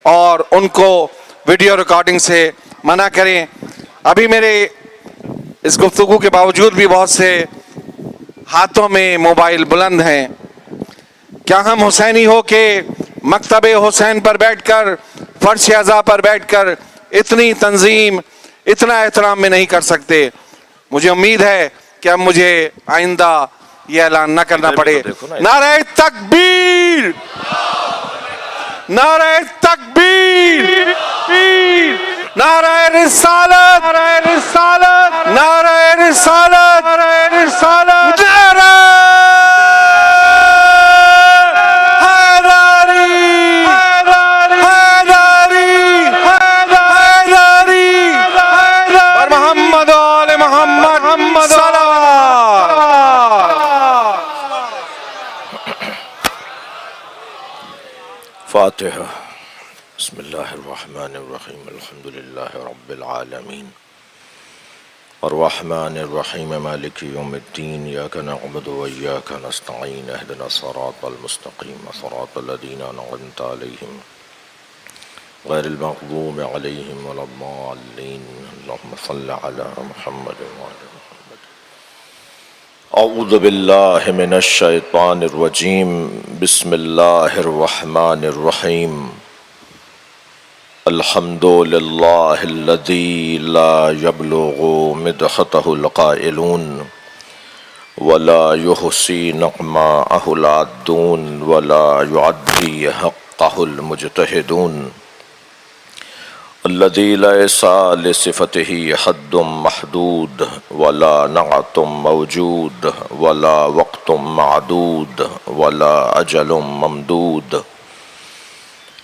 اور ان کو video recording سے منع کریں۔ ابھی میرے اس گفتگو کے باوجود بھی بہت سے ہاتھوں میں موبائل بلند ہیں۔ کیا ہم حسینی ہو کے مکتب حسین پر بیٹھ کر، فرش اعضاء پر بیٹھ کر اتنی تنظیم، اتنا احترام میں نہیں کر سکتے؟ مجھے امید ہے کہ اب مجھے آئندہ یہ اعلان نہ کرنا پڑے۔ نعرہ تکبیر، نعرہ تکبیر، نعرہ رسالت، نعرہ رسالت، نعرہ رسالت، نعرہ رسالت، نعرہ فاتحہ۔ بسم اللہ الرحمن الرحیم، الحمد للہ رب العالمین، الرحمن الرحیم، مالک یوم الدین، ایاک نعبد و ایاک نستعین، اہدنا الصراط المستقیم، صراط الذین انعمت علیہم غیر المغضوب علیہم ولا الضالین، اللہم صل علی محمد وعلی اعوذ باللہ من الشیطان الرجیم، بسم اللہ الرحمن الرحیم، الحمد للہ الذی لا یبلغ مدحتہ القائلون ولا یحصی نعماءہ العادون ولا یعدی حقہ المجتہدون، الذي ليس لصفته حد محدود ولا نعت موجود ولا وقت معدود ولا أجل ممدود،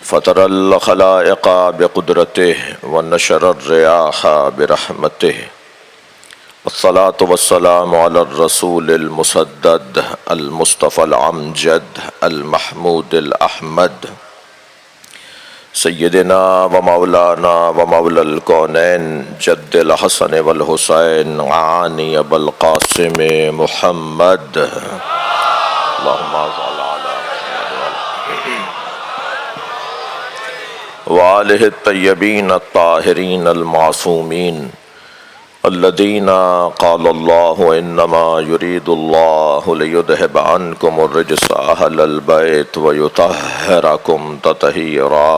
فطر الخلائق بقدرته ونشر الرياح برحمته، والصلاة والسلام على الرسول المسدد المصطفى الأمجد المحمود الأحمد، سیدنا و مولانا و مولا الکونین جد الحسن والحسین عانی ابو القاسم محمد، اللہم صل علی محمد وآلہ الطیبین الطاہرین المعصومین الذین قال اللہ انما یرید اللہ لیذہب عنکم الرجس اہل البیت ویطہرکم تطہیرا۔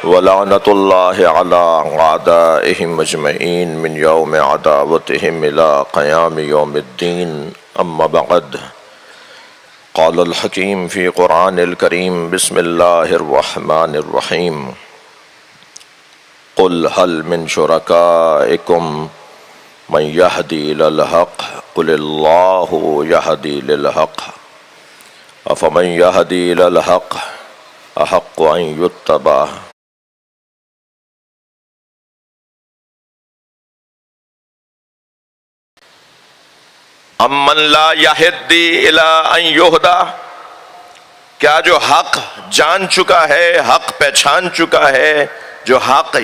ولعنۃ اللہ علی اعدائہم اجمعین من یوم عداوتہم الی قیام یوم الدین، اما بعد، قال الحکیم فی قرآن الکریم، بسم اللہ الرحمن الرحیم، قل هل من شرکائکم من یہدی الی الحق قل اللہ یہدی للحق افمن یہدی الی الحق احق ان یتبع امن لا یہدی الی ان یہدی، کیا جو حق جان چکا ہے، حق پہچان چکا ہے، جو حق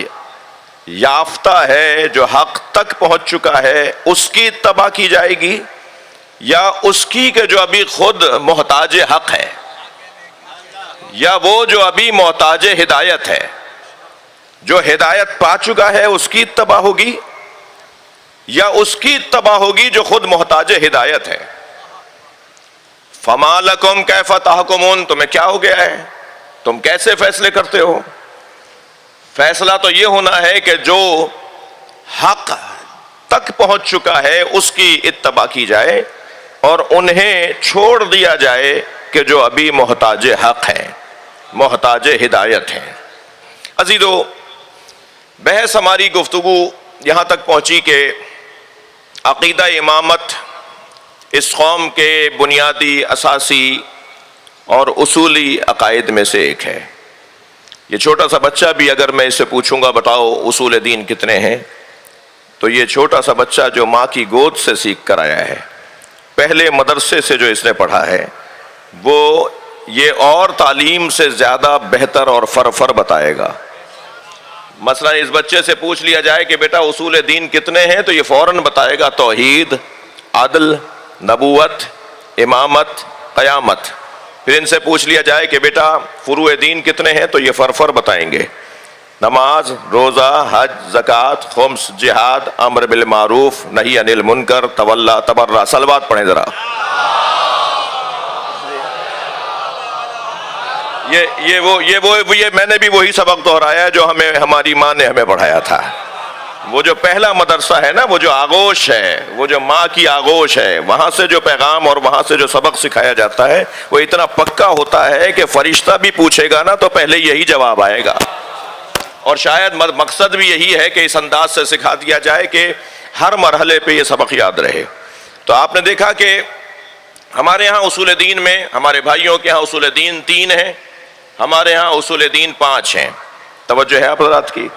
یافتہ ہے، جو حق تک پہنچ چکا ہے، اس کی اتباع کی جائے گی، یا اس کی کہ جو ابھی خود محتاج حق ہے، یا وہ جو ابھی محتاج ہدایت ہے، جو ہدایت پا چکا ہے اس کی اتباع ہوگی، یا اس کی اتباع ہوگی جو خود محتاج ہدایت ہے؟ فما لکم کیف تحکمون، تمہیں کیا ہو گیا ہے، تم کیسے فیصلے کرتے ہو؟ فیصلہ تو یہ ہونا ہے کہ جو حق تک پہنچ چکا ہے اس کی اتباع کی جائے، اور انہیں چھوڑ دیا جائے کہ جو ابھی محتاج حق ہیں، محتاج ہدایت ہیں۔ عزیزو، بحث ہماری گفتگو یہاں تک پہنچی کہ عقیدہ امامت اس قوم کے بنیادی، اساسی اور اصولی عقائد میں سے ایک ہے۔ یہ چھوٹا سا بچہ بھی اگر میں اس سے پوچھوں گا بتاؤ اصول دین کتنے ہیں، تو یہ چھوٹا سا بچہ جو ماں کی گود سے سیکھ کر آیا ہے، پہلے مدرسے سے جو اس نے پڑھا ہے، وہ یہ اور تعلیم سے زیادہ بہتر اور فرفر بتائے گا۔ مثلا اس بچے سے پوچھ لیا جائے کہ بیٹا اصول دین کتنے ہیں، تو یہ فوراً بتائے گا توحید، عدل، نبوت، امامت، قیامت. پھر ان سے پوچھ لیا جائے کہ بیٹا فروع دین کتنے ہیں تو یہ فرفر بتائیں گے: نماز، روزہ، حج، زکوٰۃ، خمس، جہاد، امر بالمعروف، نہی عن المنکر، تولا، تبرع. صلوات پڑھیں ذرا. یہ میں نے بھی وہی سبق دہرایا جو ہماری ماں نے ہمیں پڑھایا تھا. وہ جو پہلا مدرسہ ہے نا، وہ جو آغوش ہے، وہ جو ماں کی آغوش ہے، وہاں سے جو پیغام اور وہاں سے جو سبق سکھایا جاتا ہے وہ اتنا پکا ہوتا ہے کہ فرشتہ بھی پوچھے گا نا تو پہلے یہی جواب آئے گا. اور شاید مقصد بھی یہی ہے کہ اس انداز سے سکھا دیا جائے کہ ہر مرحلے پہ یہ سبق یاد رہے. تو آپ نے دیکھا کہ ہمارے ہاں اصول دین میں، ہمارے بھائیوں کے ہاں اصول دین 3 ہیں، ہمارے ہاں اصول دین 5 ہیں. توجہ ہے آپ حضرات کی؟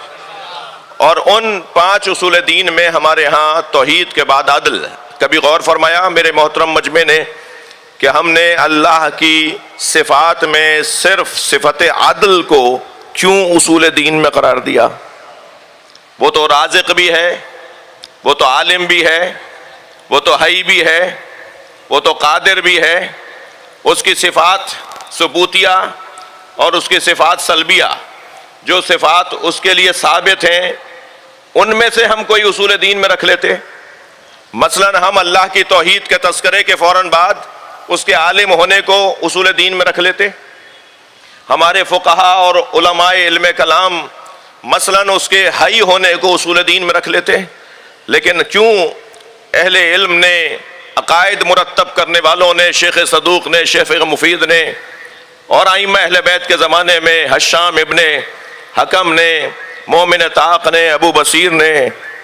اور ان 5 اصول دین میں ہمارے ہاں توحید کے بعد عدل. کبھی غور فرمایا میرے محترم مجمع نے کہ ہم نے اللہ کی صفات میں صرف صفت عدل کو کیوں اصول دین میں قرار دیا؟ وہ تو رازق بھی ہے، وہ تو عالم بھی ہے، وہ تو حی بھی ہے، وہ تو قادر بھی ہے. اس کی صفات ثبوتیہ اور اس کی صفات سلبیہ، جو صفات اس کے لیے ثابت ہیں ان میں سے ہم کوئی اصول دین میں رکھ لیتے. مثلا ہم اللہ کی توحید کے تذکرے کے فوراً بعد اس کے عالم ہونے کو اصول دین میں رکھ لیتے. ہمارے فقہا اور علماء علم کلام مثلا اس کے حی ہونے کو اصول دین میں رکھ لیتے. لیکن کیوں اہل علم نے، عقائد مرتب کرنے والوں نے، شیخ صدوق نے، شیخ مفید نے، اور ائمہ اہل بیت کے زمانے میں ہشام ابن حکم نے، مومن طاق نے، ابو بصیر نے،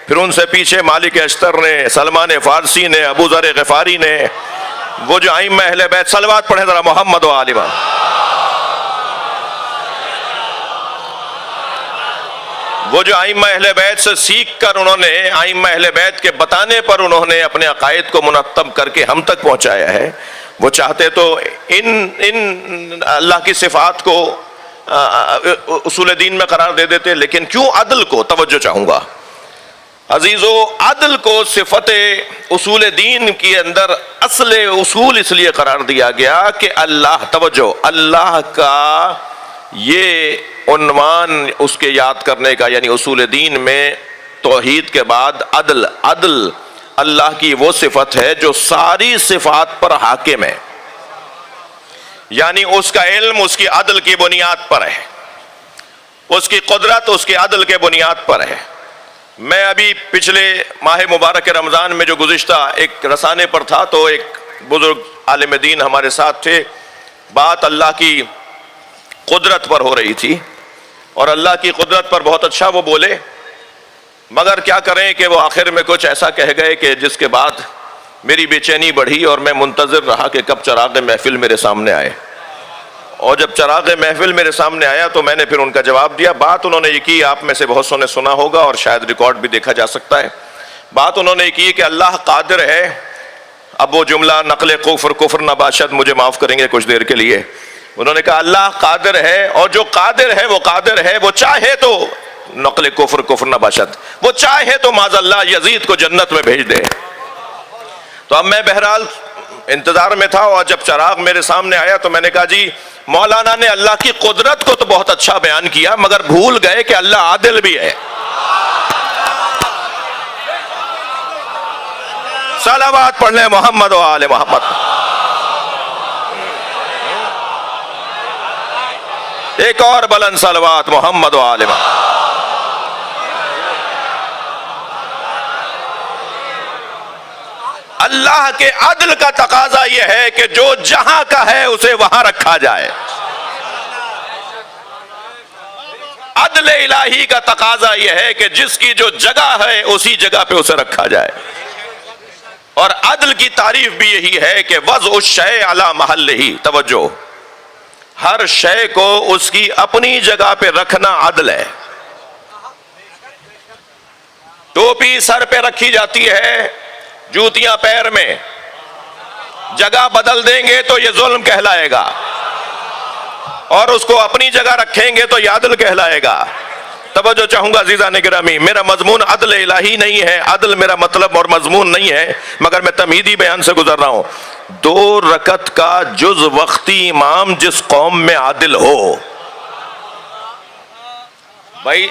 پھر ان سے پیچھے مالک اشتر نے، سلمان فارسی نے، ابو ذر غفاری نے، وہ جو ائمہ اہل بیت، صلوات پڑھیں ذرا محمد و آل محمد. وہ جو ائمہ اہل بیت سے سیکھ کر انہوں نے، ائمہ اہل بیت کے بتانے پر انہوں نے اپنے عقائد کو منتب کر کے ہم تک پہنچایا ہے. وہ چاہتے تو ان اللہ کی صفات کو اصول دین میں قرار دے دیتے. لیکن کیوں عدل کو؟ توجہ چاہوں گا عزیزو، عدل کو صفت اصول دین کے اندر اصل اصول اس لیے قرار دیا گیا کہ اللہ، توجہ، اللہ کا یہ عنوان اس کے یاد کرنے کا، یعنی اصول دین میں توحید کے بعد عدل. عدل اللہ کی وہ صفت ہے جو ساری صفات پر حاکم ہے، یعنی اس کا علم اس کی عدل کی بنیاد پر ہے، اس کی قدرت اس کی عدل کے بنیاد پر ہے. میں ابھی پچھلے ماہ مبارک رمضان میں جو گزشتہ ایک رسانے پر تھا تو ایک بزرگ عالم دین ہمارے ساتھ تھے. بات اللہ کی قدرت پر ہو رہی تھی اور اللہ کی قدرت پر بہت اچھا وہ بولے، مگر کیا کریں کہ وہ آخر میں کچھ ایسا کہہ گئے کہ جس کے بعد میری بے چینی بڑھی اور میں منتظر رہا کہ کب چراغ محفل میرے سامنے آئے. اور جب چراغ محفل میرے سامنے آیا تو میں نے پھر ان کا جواب دیا. بات انہوں نے یہ کی، آپ میں سے بہت سو نے سنا ہوگا اور شاید ریکارڈ بھی دیکھا جا سکتا ہے. بات انہوں نے یہ کی کہ اللہ قادر ہے. اب وہ جملہ نقل کفر نہ باشد، مجھے معاف کریں گے کچھ دیر کے لیے. انہوں نے کہا اللہ قادر ہے، اور جو قادر ہے وہ قادر ہے، وہ چاہے تو نقل کفر نہ باشد، وہ چاہے تو معاذ اللہ یزید کو جنت میں بھیج دے. تو اب میں بہرحال انتظار میں تھا، اور جب چراغ میرے سامنے آیا تو میں نے کہا جی مولانا نے اللہ کی قدرت کو تو بہت اچھا بیان کیا، مگر بھول گئے کہ اللہ عادل بھی ہے. صلوات پڑھ لیں محمد و آل محمد. ایک اور بلند صلوات محمد و آل محمد. اللہ کے عدل کا تقاضا یہ ہے کہ جو جہاں کا ہے اسے وہاں رکھا جائے. عدل الہی کا تقاضا یہ ہے کہ جس کی جو جگہ ہے اسی جگہ پہ اسے رکھا جائے. اور عدل کی تعریف بھی یہی ہے کہ وضع الشیء علی محلہ. توجہ، ہر شے کو اس کی اپنی جگہ پہ رکھنا عدل ہے. ٹوپی سر پہ رکھی جاتی ہے، جوتیاں پیر میں، جگہ بدل دیں گے تو یہ ظلم کہلائے گا، اور اس کو اپنی جگہ رکھیں گے تو یہ عدل کہلائے گا. توجہ چاہوں گا عزیزان گرامی، میرا مضمون عدل الہی نہیں ہے، عدل میرا مطلب اور مضمون نہیں ہے، مگر میں تمہیدی بیان سے گزر رہا ہوں. دو رکعت کا جز وقتی امام جس قوم میں عادل ہو. بھائی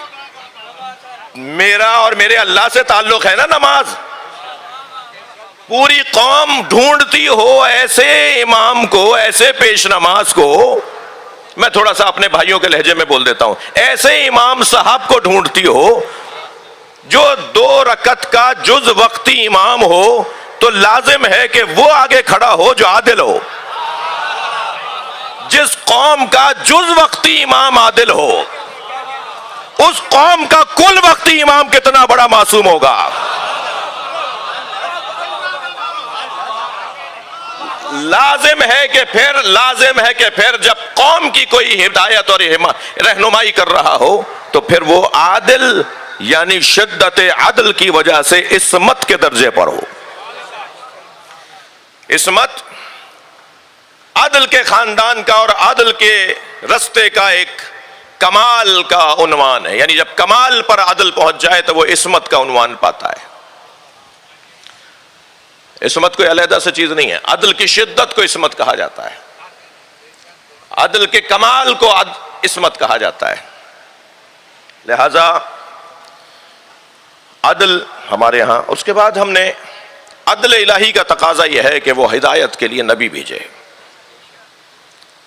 میرا اور میرے اللہ سے تعلق ہے نا نماز. پوری قوم ڈھونڈتی ہو ایسے امام کو, ایسے پیش نماز کو. میں تھوڑا سا اپنے بھائیوں کے لہجے میں بول دیتا ہوں, ایسے امام صاحب کو ڈھونڈتی ہو جو 2 رکعت کا جز وقتی امام ہو, تو لازم ہے کہ وہ آگے کھڑا ہو جو عادل ہو. جس قوم کا جز وقتی امام عادل ہو, اس قوم کا کل وقتی امام کتنا بڑا معصوم ہوگا. لازم ہے کہ پھر جب قوم کی کوئی ہدایت اور رہنمائی کر رہا ہو تو پھر وہ عادل یعنی شدت عدل کی وجہ سے عصمت کے درجے پر ہو. عصمت عدل کے خاندان کا اور عدل کے رستے کا ایک کمال کا عنوان ہے. یعنی جب کمال پر عدل پہنچ جائے تو وہ عصمت کا عنوان پاتا ہے. عصمت کوئی علیحدہ سے چیز نہیں ہے. عدل کی شدت کو عصمت کہا جاتا ہے, عدل کے کمال کو عصمت کہا جاتا ہے. لہذا عدل ہمارے ہاں. اس کے بعد ہم نے عدل الہی کا تقاضا یہ ہے کہ وہ ہدایت کے لیے نبی بھیجے.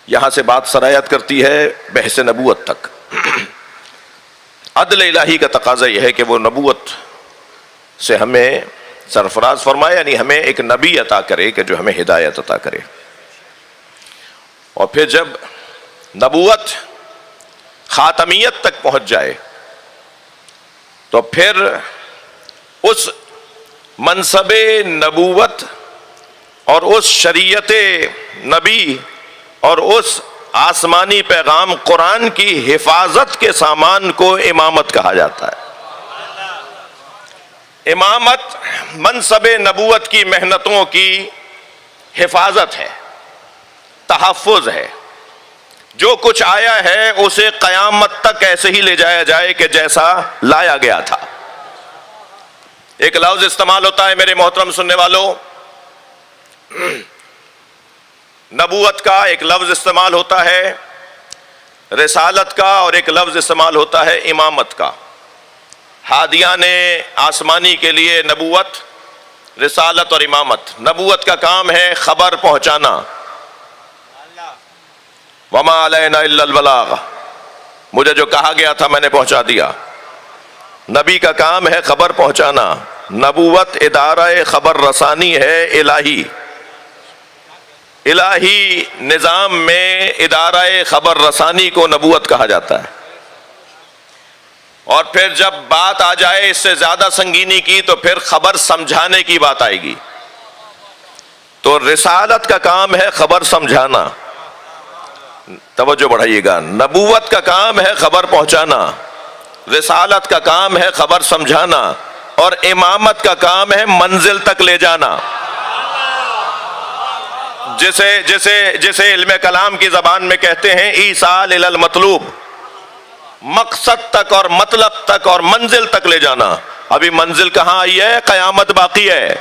یہاں سے بات سرایت کرتی ہے بحث نبوت تک. عدل الہی کا تقاضا یہ ہے کہ وہ نبوت سے ہمیں سرفراز فرمائے, یعنی ہمیں ایک نبی عطا کرے کہ جو ہمیں ہدایت عطا کرے. اور پھر جب نبوت خاتمیت تک پہنچ جائے تو پھر اس منصب نبوت اور اس شریعت نبی اور اس آسمانی پیغام قرآن کی حفاظت کے سامان کو امامت کہا جاتا ہے. امامت منصب نبوت کی محنتوں کی حفاظت ہے, تحفظ ہے. جو کچھ آیا ہے اسے قیامت تک ایسے ہی لے جایا جائے کہ جیسا لایا گیا تھا. ایک لفظ استعمال ہوتا ہے میرے محترم سننے والوں, نبوت کا ایک لفظ استعمال ہوتا ہے رسالت کا, اور ایک لفظ استعمال ہوتا ہے امامت کا. ہادیان آسمانی کے لیے نبوت, رسالت اور امامت. نبوت کا کام ہے خبر پہنچانا, وما علینا الا البلاغ, مجھے جو کہا گیا تھا میں نے پہنچا دیا. نبی کا کام ہے خبر پہنچانا. نبوت ادارہ خبر رسانی ہے الہی. الہی نظام میں ادارہ خبر رسانی کو نبوت کہا جاتا ہے. اور پھر جب بات آ جائے اس سے زیادہ سنگینی کی تو پھر خبر سمجھانے کی بات آئے گی. تو رسالت کا کام ہے خبر سمجھانا. توجہ بڑھائیے گا, نبوت کا کام ہے خبر پہنچانا, رسالت کا کام ہے خبر سمجھانا, اور امامت کا کام ہے منزل تک لے جانا. جسے علم کلام کی زبان میں کہتے ہیں ایصال الی المطلوب, مقصد تک اور مطلب تک اور منزل تک لے جانا. ابھی منزل کہاں آئی ہے؟ قیامت باقی ہے.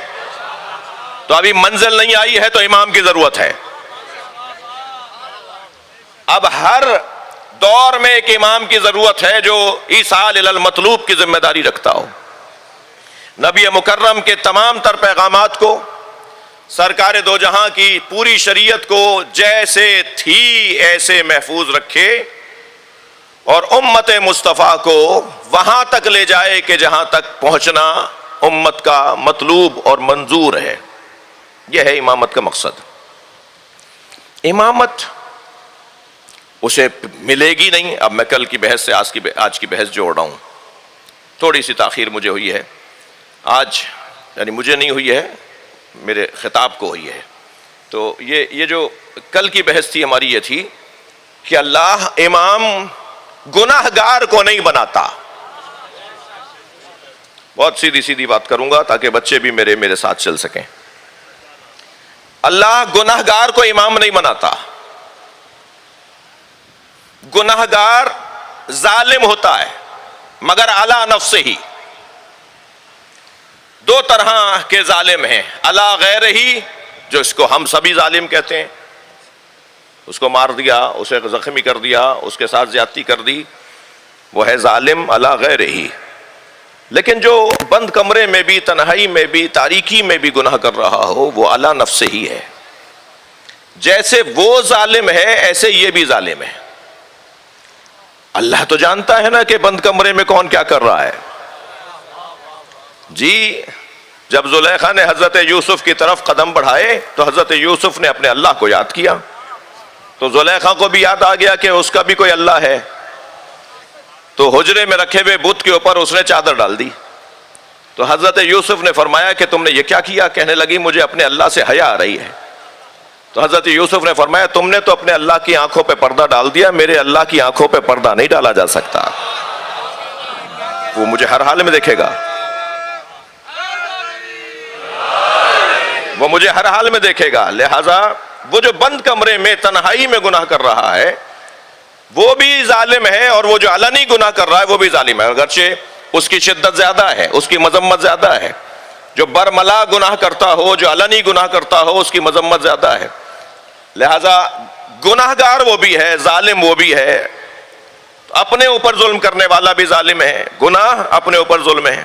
تو ابھی منزل نہیں آئی ہے تو امام کی ضرورت ہے. اب ہر دور میں ایک امام کی ضرورت ہے جو ایصال الی المطلوب کی ذمہ داری رکھتا ہو. نبی مکرم کے تمام تر پیغامات کو, سرکار دو جہاں کی پوری شریعت کو جیسے تھی ایسے محفوظ رکھے, اور امت مصطفیٰ کو وہاں تک لے جائے کہ جہاں تک پہنچنا امت کا مطلوب اور منظور ہے. یہ ہے امامت کا مقصد. امامت اسے ملے گی نہیں. اب میں کل کی بحث سے آج کی بحث جوڑ رہا ہوں. تھوڑی سی تاخیر مجھے ہوئی ہے آج, یعنی مجھے نہیں ہوئی ہے, میرے خطاب کو ہوئی ہے. تو یہ جو کل کی بحث تھی ہماری یہ تھی کہ اللہ امام گناہگار کو نہیں بناتا. بہت سیدھی بات کروں گا تاکہ بچے بھی میرے ساتھ چل سکیں. اللہ گناہگار کو امام نہیں بناتا. گناہگار ظالم ہوتا ہے مگر علی نفسہ ہی. دو طرح کے ظالم ہیں, علی غیرہ جو اس کو ہم سبھی ظالم کہتے ہیں، اس کو مار دیا، اسے زخمی کر دیا، اس کے ساتھ زیادتی کر دی، وہ ہے ظالم علی غیرہ۔ لیکن جو بند کمرے میں بھی، تنہائی میں بھی، تاریکی میں بھی گناہ کر رہا ہو، وہ علی نفسہ ہی ہے۔ جیسے وہ ظالم ہے ایسے یہ بھی ظالم ہے۔ اللہ تو جانتا ہے نا کہ بند کمرے میں کون کیا کر رہا ہے۔ جی جب زلیخا نے حضرت یوسف کی طرف قدم بڑھائے تو حضرت یوسف نے اپنے اللہ کو یاد کیا، تو زلیخا کو بھی یاد آ گیا کہ اس کا بھی کوئی اللہ ہے، تو حجرے میں رکھے ہوئے بت کے اوپر اس نے چادر ڈال دی۔ تو حضرت یوسف نے فرمایا کہ تم نے یہ کیا کیا؟ کہنے لگی مجھے اپنے اللہ سے حیا آ رہی ہے۔ تو حضرت یوسف نے فرمایا تم نے تو اپنے اللہ کی آنکھوں پہ پردہ ڈال دیا، میرے اللہ کی آنکھوں پہ پردہ نہیں ڈالا جا سکتا، وہ مجھے ہر حال میں دیکھے گا، وہ مجھے ہر حال میں دیکھے گا۔ لہذا وہ جو بند کمرے میں تنہائی میں گناہ کر رہا ہے وہ بھی ظالم ہے، اور وہ جو علنی گناہ کر رہا ہے وہ بھی ظالم ہے، اگرچہ اس کی شدت زیادہ ہے، اس کی مذمت زیادہ ہے۔ جو برملا گناہ کرتا ہو، جو علنی گناہ کرتا ہو، اس کی مذمت زیادہ ہے۔ لہذا گناہگار وہ بھی ہے، ظالم وہ بھی ہے، اپنے اوپر ظلم کرنے والا بھی ظالم ہے۔ گناہ اپنے اوپر ظلم ہے،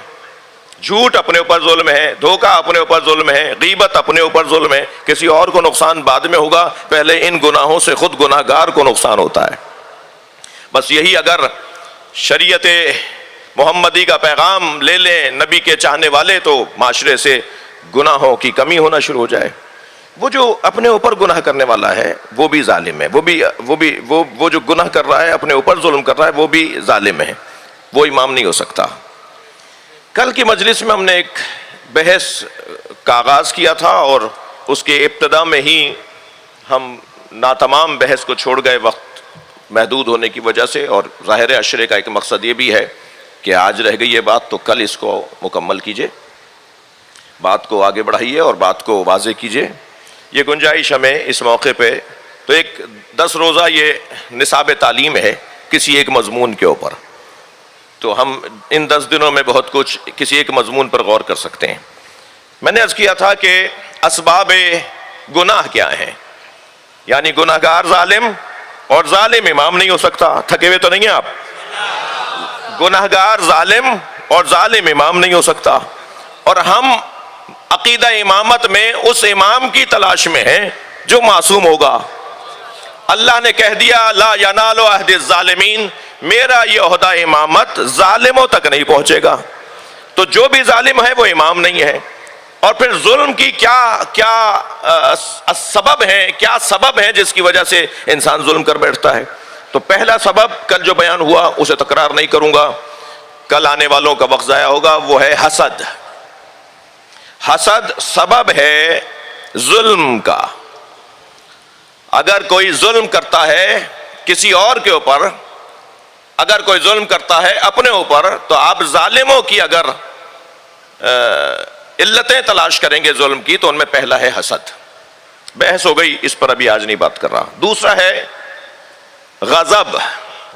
جھوٹ اپنے اوپر ظلم ہے، دھوکہ اپنے اوپر ظلم ہے، غیبت اپنے اوپر ظلم ہے۔ کسی اور کو نقصان بعد میں ہوگا، پہلے ان گناہوں سے خود گناہگار کو نقصان ہوتا ہے۔ بس یہی اگر شریعت محمدی کا پیغام لے لیں نبی کے چاہنے والے تو معاشرے سے گناہوں کی کمی ہونا شروع ہو جائے۔ وہ جو اپنے اوپر گناہ کرنے والا ہے وہ بھی ظالم ہے، وہ جو گناہ کر رہا ہے، اپنے اوپر ظلم کر رہا ہے، وہ بھی ظالم ہے، وہ امام نہیں ہو سکتا۔ کل کی مجلس میں ہم نے ایک بحث کا آغاز کیا تھا، اور اس کے ابتدا میں ہی ہم ناتمام بحث کو چھوڑ گئے وقت محدود ہونے کی وجہ سے، اور ظاہر عشرے کا ایک مقصد یہ بھی ہے کہ آج رہ گئی یہ بات تو کل اس کو مکمل کیجئے، بات کو آگے بڑھائیے اور بات کو واضح کیجئے۔ یہ گنجائش ہمیں اس موقع پہ تو ایک 10 روزہ یہ نصاب تعلیم ہے کسی ایک مضمون کے اوپر، تو ہم ان 10 دنوں میں بہت کچھ کسی ایک مضمون پر غور کر سکتے ہیں۔ میں نے عرض کیا تھا کہ اسباب گناہ کیا ہیں، یعنی گناہگار ظالم اور ظالم امام نہیں ہو سکتا۔ تھکے ہوئے تو نہیں ہیں آپ؟ گناہگار ظالم اور ظالم امام نہیں ہو سکتا، اور ہم عقیدہ امامت میں اس امام کی تلاش میں ہیں جو معصوم ہوگا۔ اللہ نے کہہ دیا لا ینال عہد الظالمین، میرا یہ عہدہ امامت ظالموں تک نہیں پہنچے گا، تو جو بھی ظالم ہے وہ امام نہیں ہے۔ اور پھر ظلم کی کیا سبب ہے جس کی وجہ سے انسان ظلم کر بیٹھتا ہے؟ تو پہلا سبب کل جو بیان ہوا اسے تکرار نہیں کروں گا، کل آنے والوں کا وقت ضائع ہوگا، وہ ہے حسد۔ حسد سبب ہے ظلم کا۔ اگر کوئی ظلم کرتا ہے کسی اور کے اوپر، اگر کوئی ظلم کرتا ہے اپنے اوپر، تو آپ ظالموں کی اگر علتیں تلاش کریں گے ظلم کی تو ان میں پہلا ہے حسد۔ بحث ہو گئی، اس پر ابھی آج نہیں بات کر رہا۔ دوسرا ہے غضب،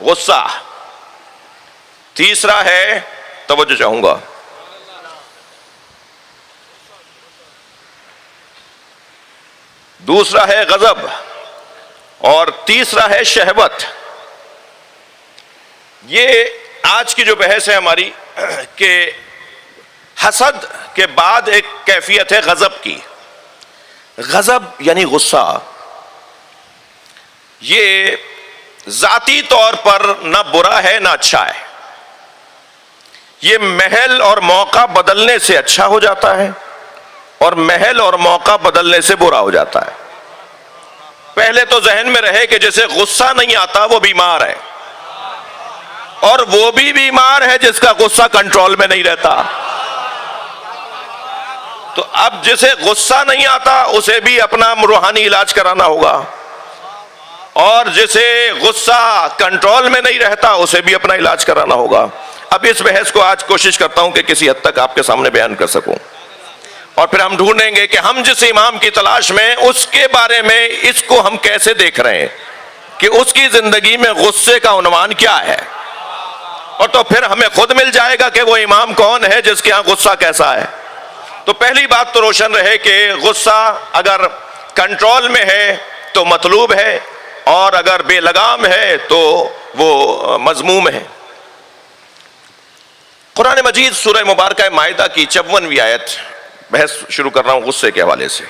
غصہ۔ تیسرا ہے، توجہ چاہوں گا، دوسرا ہے غضب، اور تیسرا ہے شہوت۔ یہ آج کی جو بحث ہے ہماری کہ حسد کے بعد ایک کیفیت ہے غضب کی۔ غضب یعنی غصہ، یہ ذاتی طور پر نہ برا ہے نہ اچھا ہے، یہ محل اور موقع بدلنے سے اچھا ہو جاتا ہے اور محل اور موقع بدلنے سے برا ہو جاتا ہے۔ پہلے تو ذہن میں رہے کہ جسے غصہ نہیں آتا وہ بیمار ہے، اور وہ بھی بیمار ہے جس کا غصہ کنٹرول میں نہیں رہتا۔ تو اب جسے غصہ نہیں آتا اسے بھی اپنا روحانی علاج کرانا ہوگا، اور جسے غصہ کنٹرول میں نہیں رہتا اسے بھی اپنا علاج کرانا ہوگا۔ اب اس بحث کو آج کوشش کرتا ہوں کہ کسی حد تک آپ کے سامنے بیان کر سکوں، اور پھر ہم ڈھونڈیں گے کہ ہم جس امام کی تلاش میں اس کے بارے میں اس کو ہم کیسے دیکھ رہے ہیں، کہ اس کی زندگی میں غصے کا عنوان کیا ہے، اور تو پھر ہمیں خود مل جائے گا کہ وہ امام کون ہے جس کے ہاں غصہ کیسا ہے۔ تو پہلی بات تو روشن رہے کہ غصہ اگر کنٹرول میں ہے تو مطلوب ہے، اور اگر بے لگام ہے تو وہ مذموم ہے۔ قرآن مجید سورہ مبارکہ مائدہ کی 54ویں آیت، بحث شروع کر رہا ہوں غصے کے حوالے سے۔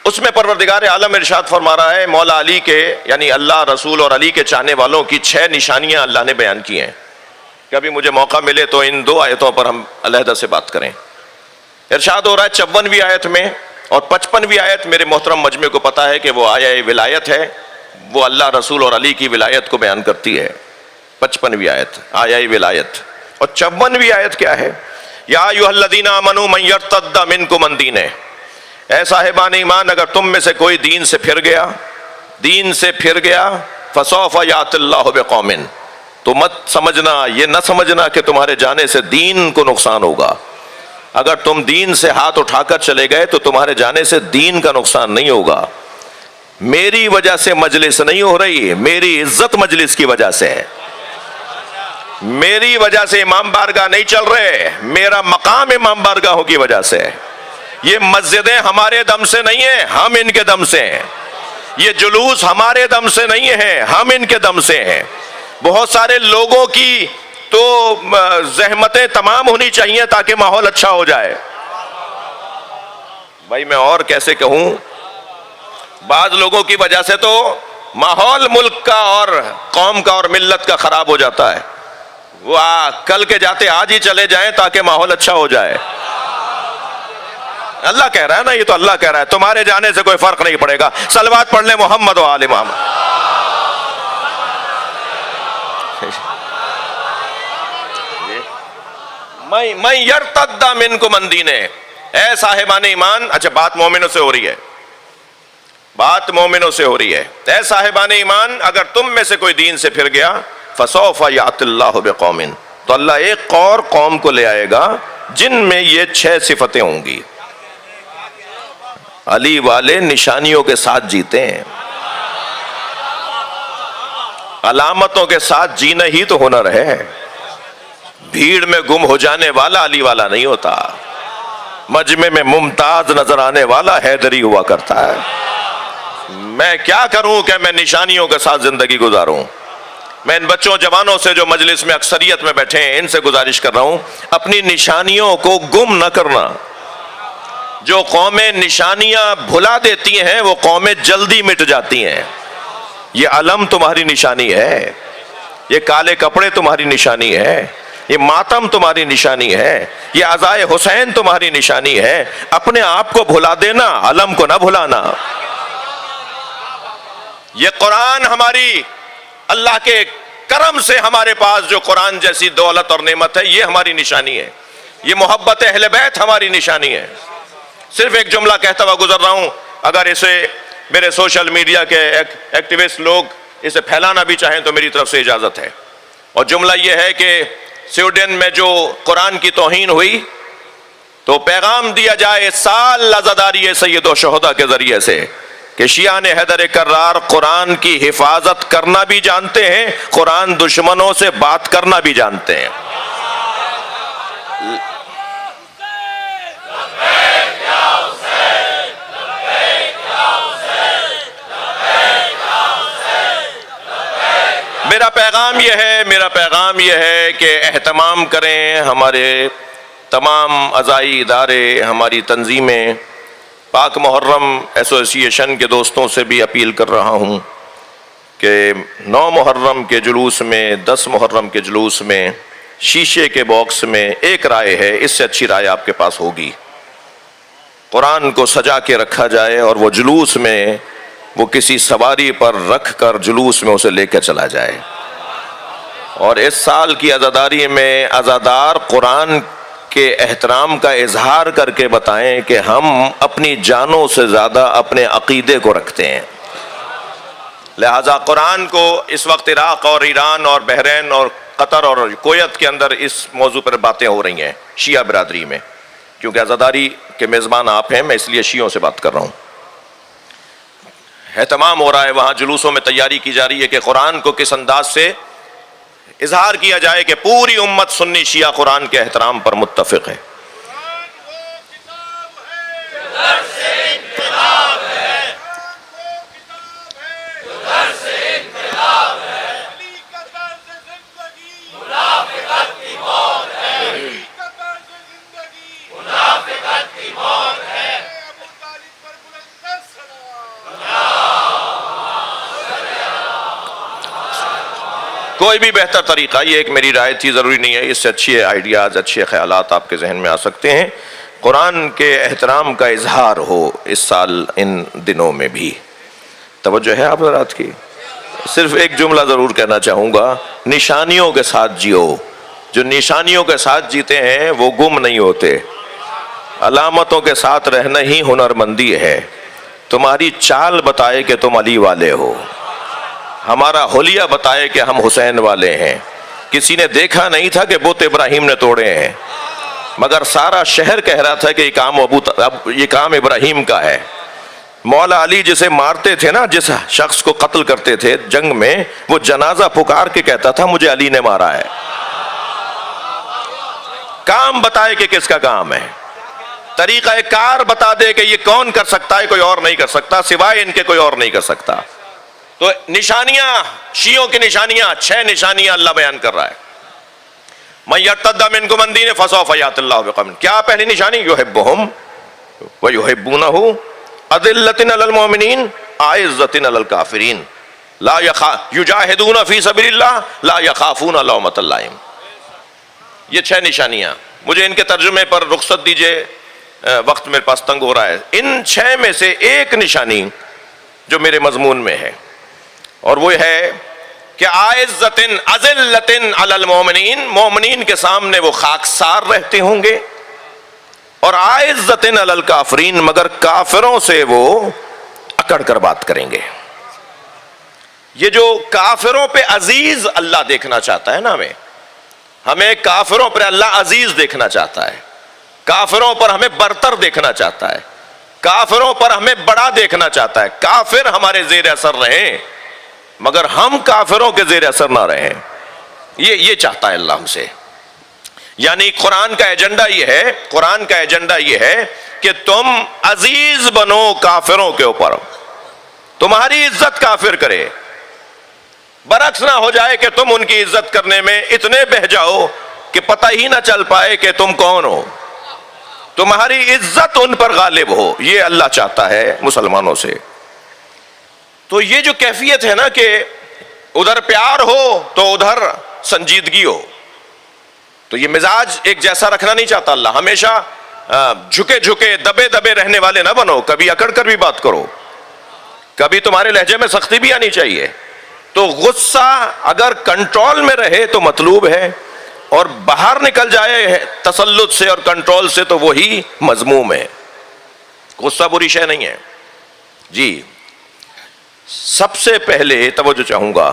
اس میں پروردگار عالم ارشاد فرما رہا ہے مولا علی کے، یعنی اللہ، رسول اور علی کے چاہنے والوں کی 6 نشانیاں اللہ نے بیان کی ہیں۔ کبھی مجھے موقع ملے تو ان 2 آیتوں پر ہم علیحدہ سے بات کریں۔ ارشاد ہو رہا ہے 54ویں آیت میں، اور 55ویں آیت میرے محترم مجمع کو پتا ہے کہ وہ آیہ ولایت ہے، وہ اللہ، رسول اور علی کی ولایت کو بیان کرتی ہے۔ 55ویں آیت آیہ ولایت، اور 54ویں آیت کیا ہے؟ یا ایھا الذین آمنوا من یرتد منکم عن دینہ، اے صاحبان ایمان اگر تم میں سے کوئی دین سے پھر گیا فسوف یأتی اللہ بقوم، تو مت سمجھنا، یہ نہ سمجھنا کہ تمہارے جانے سے دین کو نقصان ہوگا۔ اگر تم دین سے ہاتھ اٹھا کر چلے گئے تو تمہارے جانے سے دین کا نقصان نہیں ہوگا۔ میری وجہ سے مجلس نہیں ہو رہی، میری عزت مجلس کی وجہ سے ہے، میری وجہ سے امام بارگاہ نہیں چل رہے، میرا مقام امام بارگاہوں کی وجہ سے ہے۔ یہ مسجدیں ہمارے دم سے نہیں ہیں، ہم ان کے دم سے ہیں۔ یہ جلوس ہمارے دم سے نہیں ہیں، ہم ان کے دم سے ہیں۔ بہت سارے لوگوں کی تو زحمتیں تمام ہونی چاہیے تاکہ ماحول اچھا ہو جائے۔ بھائی میں اور کیسے کہوں، بعض لوگوں کی وجہ سے تو ماحول ملک کا اور قوم کا اور ملت کا خراب ہو جاتا ہے۔ وہ کل کے جاتے آج ہی چلے جائیں تاکہ ماحول اچھا ہو جائے۔ اللہ کہہ رہا ہے نا، یہ تو اللہ کہہ رہا ہے، تمہارے جانے سے کوئی فرق نہیں پڑے گا۔ صلوات پڑھ لیں محمد و آل محمد۔ میں یرتد منکم عن دینہ، اے صاحبان ایمان، اچھا بات مومنوں سے ہو رہی ہے، بات مومنوں سے ہو رہی ہے۔ اے صاحبان ایمان اگر تم میں سے کوئی دین سے پھر گیا فسوف یأتی اللہ بقوم، تو اللہ ایک اور قوم کو لے آئے گا جن میں یہ 6 صفتیں ہوں گی۔ علی والے نشانیوں کے ساتھ جیتے ہیں، علامتوں کے ساتھ جینا ہی تو ہنر ہے۔ بھیڑ میں گم ہو جانے والا علی والا نہیں ہوتا، مجمع میں ممتاز نظر آنے والا حیدری ہوا کرتا ہے۔ میں کیا کروں کہ میں نشانیوں کے ساتھ زندگی گزاروں؟ میں ان بچوں جوانوں سے جو مجلس میں اکثریت میں بیٹھے ہیں ان سے گزارش کر رہا ہوں، اپنی نشانیوں کو گم نہ کرنا۔ جو قومیں نشانیاں بھلا دیتی ہیں وہ قومیں جلدی مٹ جاتی ہیں۔ یہ علم تمہاری نشانی ہے، یہ کالے کپڑے تمہاری نشانی ہے، یہ ماتم تمہاری نشانی ہے، یہ عزائے حسین تمہاری نشانی ہے۔ اپنے آپ کو بھلا دینا، علم کو نہ بھلانا۔ یہ قرآن ہماری، اللہ کے کرم سے ہمارے پاس جو قرآن جیسی دولت اور نعمت ہے، یہ ہماری نشانی ہے۔ یہ محبت اہل بیت ہماری نشانی ہے۔ صرف ایک جملہ کہتا ہوا گزر رہا ہوں، اگر اسے میرے سوشل میڈیا کے ایکٹیوسٹ لوگ اسے پھیلانا بھی چاہیں تو میری طرف سے اجازت ہے۔ اور جملہ یہ ہے کہ سویڈن میں جو قرآن کی توہین ہوئی تو پیغام دیا جائے سال عزاداری سید و شہداء کے ذریعے سے کہ شیعہ نے حیدر کرار قرآن کی حفاظت کرنا بھی جانتے ہیں، قرآن دشمنوں سے بات کرنا بھی جانتے ہیں۔ میرا پیغام یہ ہے کہ اہتمام کریں، ہمارے تمام عزائی ادارے، ہماری تنظیمیں، پاک محرم ایسوسی ایشن کے دوستوں سے بھی اپیل کر رہا ہوں کہ 9 محرم کے جلوس میں، 10 محرم کے جلوس میں شیشے کے باکس میں ایک رائے ہے، اس سے اچھی رائے آپ کے پاس ہوگی۔ قرآن کو سجا کے رکھا جائے اور وہ جلوس میں وہ کسی سواری پر رکھ کر جلوس میں اسے لے کے چلا جائے۔ اور اس سال کی عزاداری میں عزادار قرآن کے احترام کا اظہار کر کے بتائیں کہ ہم اپنی جانوں سے زیادہ اپنے عقیدے کو رکھتے ہیں۔ لہذا قرآن کو اس وقت عراق اور ایران اور بحرین اور قطر اور کویت کے اندر اس موضوع پر باتیں ہو رہی ہیں شیعہ برادری میں، کیونکہ عزاداری کے میزبان آپ ہیں، میں اس لیے شیعوں سے بات کر رہا ہوں۔ اہتمام ہو رہا ہے، وہاں جلوسوں میں تیاری کی جا رہی ہے کہ قرآن کو کس انداز سے اظہار کیا جائے کہ پوری امت سنی شیعہ قرآن کے احترام پر متفق ہے۔ کوئی بھی بہتر طریقہ، یہ ایک میری رائے تھی، ضروری نہیں ہے، اس سے اچھے آئیڈیاز، اچھے خیالات آپ کے ذہن میں آ سکتے ہیں۔ قرآن کے احترام کا اظہار ہو اس سال ان دنوں میں بھی۔ توجہ ہے آپ حضرات کی؟ صرف ایک جملہ ضرور کہنا چاہوں گا، نشانیوں کے ساتھ جیو۔ جو نشانیوں کے ساتھ جیتے ہیں وہ گم نہیں ہوتے۔ علامتوں کے ساتھ رہنا ہی ہنرمندی ہے۔ تمہاری چال بتائے کہ تم علی والے ہو، ہمارا حلیہ بتائے کہ ہم حسین والے ہیں۔ کسی نے دیکھا نہیں تھا کہ بت ابراہیم نے توڑے ہیں، مگر سارا شہر کہہ رہا تھا کہ یہ کام ابراہیم کا ہے۔ مولا علی جسے مارتے تھے نا، جس شخص کو قتل کرتے تھے جنگ میں، وہ جنازہ پکار کے کہتا تھا مجھے علی نے مارا ہے۔ کام بتائے کہ کس کا کام ہے، طریقہ کار بتا دے کہ یہ کون کر سکتا ہے، کوئی اور نہیں کر سکتا، سوائے ان کے کوئی اور نہیں کر سکتا۔ تو نشانیاں، شیعوں کی نشانیاں، 6 نشانیاں اللہ بیان کر رہا ہے۔ من یرتد منکم عن دینہ فسوف یأتی اللہ بقوم، کیا پہلی نشانی؟ یحبہم ویحبونہ، اذلۃ علی المؤمنین اعزۃ علی الکافرین، یجاہدون فی سبیل اللہ لا یخافون لومۃ لائم۔ یہ 6 نشانیاں، مجھے ان کے ترجمے پر رخصت دیجئے، وقت میرے پاس تنگ ہو رہا ہے۔ ان 6 میں سے ایک نشانی جو میرے مضمون میں ہے، اور وہ ہے کہ اعزۃ اذلۃ علی المؤمنین، مومنین کے سامنے وہ خاکسار رہتے ہوں گے، اور اعزۃ علی الکافرین، مگر کافروں سے وہ اکڑ کر بات کریں گے۔ یہ جو کافروں پہ عزیز اللہ دیکھنا چاہتا ہے نا، ہمیں کافروں پر اللہ عزیز دیکھنا چاہتا ہے، کافروں پر ہمیں برتر دیکھنا چاہتا ہے، کافروں پر ہمیں بڑا دیکھنا چاہتا ہے۔ کافر ہمارے زیر اثر رہیں مگر ہم کافروں کے زیر اثر نہ رہیں، یہ چاہتا ہے اللہ ہم سے۔ یعنی قرآن کا ایجنڈا یہ ہے، قرآن کا ایجنڈا یہ ہے کہ تم عزیز بنو کافروں کے اوپر، تمہاری عزت کافر کرے، برعکس نہ ہو جائے کہ تم ان کی عزت کرنے میں اتنے بہہ جاؤ کہ پتہ ہی نہ چل پائے کہ تم کون ہو، تمہاری عزت ان پر غالب ہو۔ یہ اللہ چاہتا ہے مسلمانوں سے۔ تو یہ جو کیفیت ہے نا کہ ادھر پیار ہو تو ادھر سنجیدگی ہو، تو یہ مزاج ایک جیسا رکھنا نہیں چاہتا اللہ۔ ہمیشہ جھکے جھکے دبے دبے رہنے والے نہ بنو، کبھی اکڑ کر بھی بات کرو، کبھی تمہارے لہجے میں سختی بھی آنی چاہیے۔ تو غصہ اگر کنٹرول میں رہے تو مطلوب ہے، اور باہر نکل جائے تسلط سے اور کنٹرول سے تو وہی مذموم ہے۔ غصہ بری شے نہیں ہے جی۔ سب سے پہلے توجہ چاہوں گا،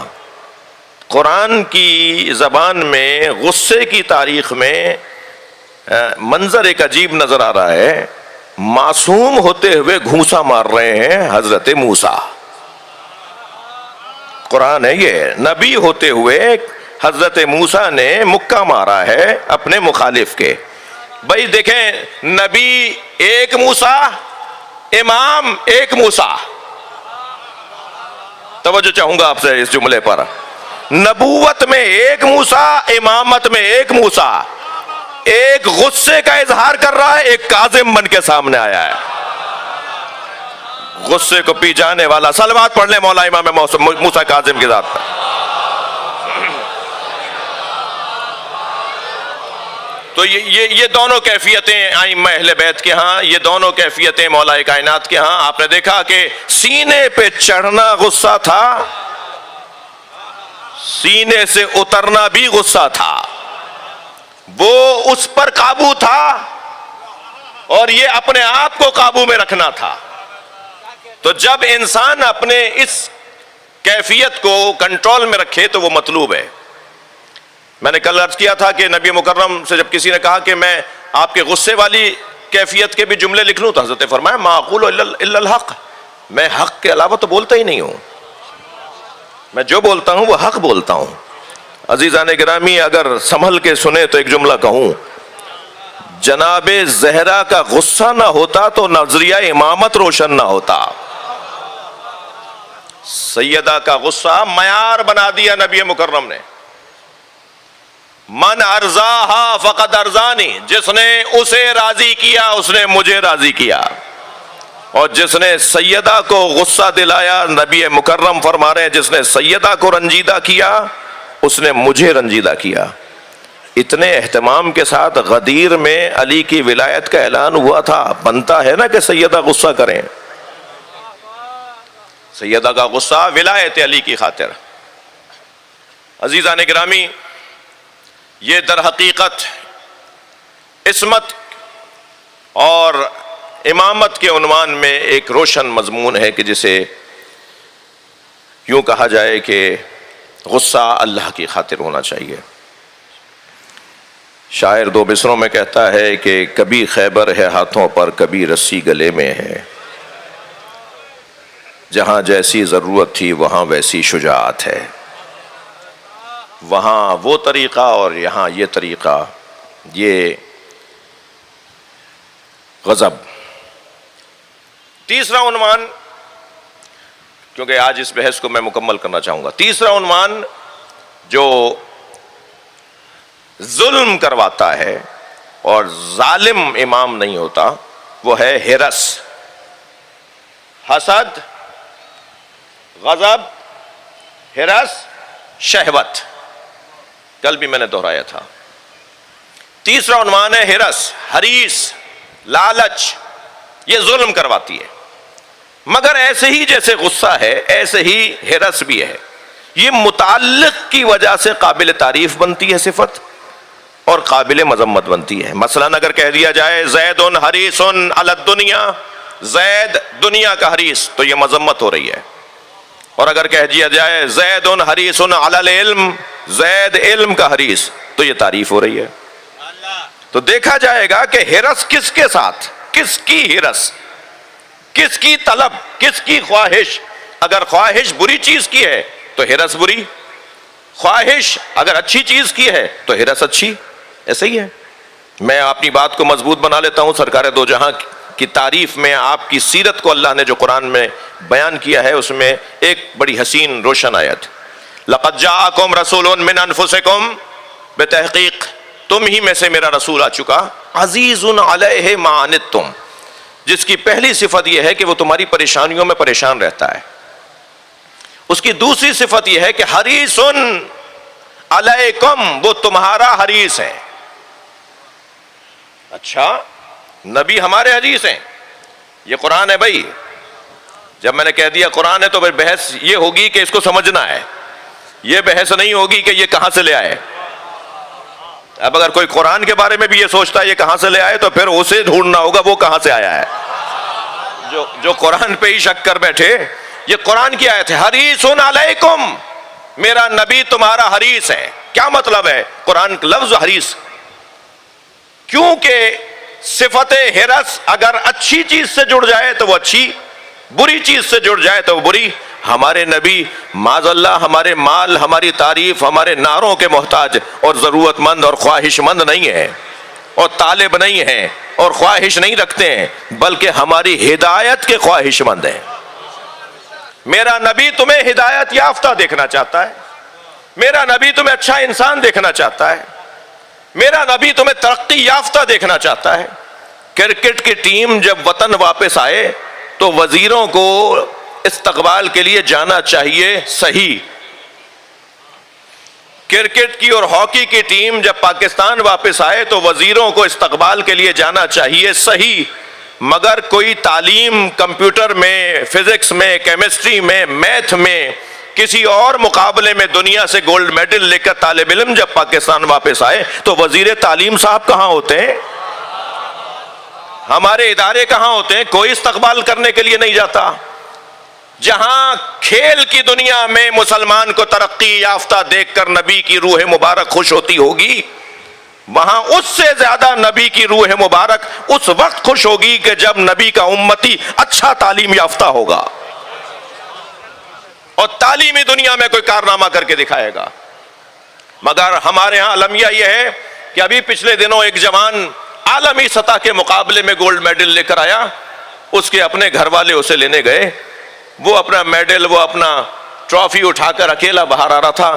قرآن کی زبان میں غصے کی تاریخ میں منظر ایک عجیب نظر آ رہا ہے۔ معصوم ہوتے ہوئے گھونسا مار رہے ہیں حضرت موسیٰ، قرآن ہے یہ، نبی ہوتے ہوئے حضرت موسیٰ نے مکہ مارا ہے اپنے مخالف کے۔ بھائی دیکھیں، نبی ایک موسیٰ، امام ایک موسیٰ۔ توجہ چاہوں گا آپ سے اس جملے پر، نبوت میں ایک موسیٰ، امامت میں ایک موسیٰ۔ ایک غصے کا اظہار کر رہا ہے، ایک کاظم بن کے سامنے آیا ہے، غصے کو پی جانے والا۔ صلوات پڑھ لیں مولا امام موسیٰ کاظم کی ذات پر۔ تو یہ دونوں کیفیتیں ائمہ اہل بیت کے ہاں، یہ دونوں کیفیتیں مولا کائنات کے ہاں۔ آپ نے دیکھا کہ سینے پہ چڑھنا غصہ تھا، سینے سے اترنا بھی غصہ تھا، وہ اس پر قابو تھا اور یہ اپنے آپ کو قابو میں رکھنا تھا۔ تو جب انسان اپنے اس کیفیت کو کنٹرول میں رکھے تو وہ مطلوب ہے۔ میں نے کل عرض کیا تھا کہ نبی مکرم سے جب کسی نے کہا کہ میں آپ کے غصے والی کیفیت کے بھی جملے لکھ لوں، تو حضرت فرمایا ما اقول الا الحق، میں حق کے علاوہ تو بولتا ہی نہیں ہوں، میں جو بولتا ہوں وہ حق بولتا ہوں۔ عزیزان گرامی، اگر سنبھل کے سنے تو ایک جملہ کہوں، جناب زہرا کا غصہ نہ ہوتا تو نظریہ امامت روشن نہ ہوتا۔ سیدہ کا غصہ معیار بنا دیا نبی مکرم نے۔ من ارضاہا فقد ارضانی، جس نے اسے راضی کیا اس نے مجھے راضی کیا، اور جس نے سیدہ کو غصہ دلایا، نبی مکرم فرما رہے ہیں جس نے سیدہ کو رنجیدہ کیا اس نے مجھے رنجیدہ کیا. اتنے اہتمام کے ساتھ غدیر میں علی کی ولایت کا اعلان ہوا تھا. بنتا ہے نا کہ سیدہ غصہ کریں. سیدہ کا غصہ ولایت علی کی خاطر. عزیزان گرامی، یہ در حقیقت عصمت اور امامت کے عنوان میں ایک روشن مضمون ہے کہ جسے یوں کہا جائے کہ غصہ اللہ کی خاطر ہونا چاہیے. شاعر دو بسروں میں کہتا ہے کہ کبھی خیبر ہے ہاتھوں پر، کبھی رسی گلے میں ہے. جہاں جیسی ضرورت تھی وہاں ویسی شجاعت ہے. وہاں وہ طریقہ اور یہاں یہ طریقہ، یہ غضب. تیسرا عنوان، کیونکہ آج اس بحث کو میں مکمل کرنا چاہوں گا، تیسرا عنوان جو ظلم کرواتا ہے اور ظالم امام نہیں ہوتا، وہ ہے ہرس. حسد، غضب، ہرس، شہوت. کل بھی میں نے دہرایا تھا. تیسرا عنوان ہے ہرس، حریص، لالچ. یہ ظلم کرواتی ہے. مگر ایسے ہی جیسے غصہ ہے ایسے ہی ہرس بھی ہے. یہ متعلق کی وجہ سے قابل تعریف بنتی ہے صفت اور قابل مذمت بنتی ہے. مثلا اگر کہہ دیا جائے زید حریص علی الدنیا، زید دنیا کا حریص، تو یہ مذمت ہو رہی ہے. اور اگر کہہ دیا جائے زید حریص علی العلم، زید علم کا حریص، تو یہ تعریف ہو رہی ہے. تو دیکھا جائے گا کہ ہرس کس کے ساتھ، کس کی ہرس، کس کی طلب، کس کی خواہش. اگر خواہش بری چیز کی ہے تو ہرس بری، خواہش اگر اچھی چیز کی ہے تو ہرس اچھی. ایسے ہی ہے. میں اپنی بات کو مضبوط بنا لیتا ہوں. سرکار دو جہاں کی تعریف میں آپ کی سیرت کو اللہ نے جو قرآن میں بیان کیا ہے، اس میں ایک بڑی حسین روشن آیت، لقد جاءکم رسول من انفسکم، بتحقیق تم ہی میں سے میرا رسول آ چکا، عزیز علیہ ما عنتم، جس کی پہلی صفت یہ ہے کہ وہ تمہاری پریشانیوں میں پریشان رہتا ہے. اس کی دوسری صفت یہ ہے کہ حریص علیکم، وہ تمہارا حریص ہے. اچھا، نبی ہمارے حریص ہیں. یہ قرآن ہے بھائی. جب میں نے کہہ دیا قرآن ہے تو پھر بحث یہ ہوگی کہ اس کو سمجھنا ہے. یہ بحث نہیں ہوگی کہ یہ کہاں سے لے آئے. اب اگر کوئی قرآن کے بارے میں بھی یہ سوچتا ہے یہ کہاں سے لے آئے، تو پھر اسے ڈھونڈنا ہوگا وہ کہاں سے آیا ہے. جو قرآن پہ ہی شک کر بیٹھے، یہ قرآن کی آیت ہے، حریص علیکم، میرا نبی تمہارا حریص ہے. کیا مطلب ہے قرآن لفظ حریص؟ کیونکہ صفت ہرس اگر اچھی چیز سے جڑ جائے تو وہ اچھی، بری چیز سے جڑ جائے تو وہ بری. ہمارے نبی معاذ اللہ ہمارے مال، ہماری تعریف، ہمارے نعروں کے محتاج اور ضرورت مند اور خواہش مند نہیں ہیں، اور طالب نہیں ہیں، اور خواہش نہیں رکھتے ہیں، بلکہ ہماری ہدایت کے خواہش مند ہیں. میرا نبی تمہیں ہدایت یافتہ دیکھنا چاہتا ہے. میرا نبی تمہیں اچھا انسان دیکھنا چاہتا ہے. میرا نبی تمہیں ترقی یافتہ دیکھنا چاہتا ہے. کرکٹ کی ٹیم جب وطن واپس آئے تو وزیروں کو استقبال کے لیے جانا چاہیے صحیح. کرکٹ کی اور ہاکی کی ٹیم جب پاکستان واپس آئے تو وزیروں کو استقبال کے لیے جانا چاہیے صحیح. مگر کوئی تعلیم کمپیوٹر میں، فزکس میں، کیمسٹری میں، میتھ میں، کسی اور مقابلے میں دنیا سے گولڈ میڈل لے کر طالب علم جب پاکستان واپس آئے تو وزیر تعلیم صاحب کہاں ہوتے ہیں؟ ہمارے ادارے کہاں ہوتے ہیں؟ کوئی استقبال کرنے کے لیے نہیں جاتا. جہاں کھیل کی دنیا میں مسلمان کو ترقی یافتہ دیکھ کر نبی کی روح مبارک خوش ہوتی ہوگی، وہاں اس سے زیادہ نبی کی روح مبارک اس وقت خوش ہوگی کہ جب نبی کا امتی اچھا تعلیم یافتہ ہوگا اور تعلیمی دنیا میں کوئی کارنامہ کر کے دکھائے گا. مگر ہمارے ہاں المیہ یہ ہے کہ ابھی پچھلے دنوں ایک جوان عالمی سطح کے مقابلے میں گولڈ میڈل لے کر آیا. اس کے اپنے گھر والے اسے لینے گئے. وہ اپنا میڈل، وہ اپنا ٹرافی اٹھا کر اکیلا باہر آ رہا تھا.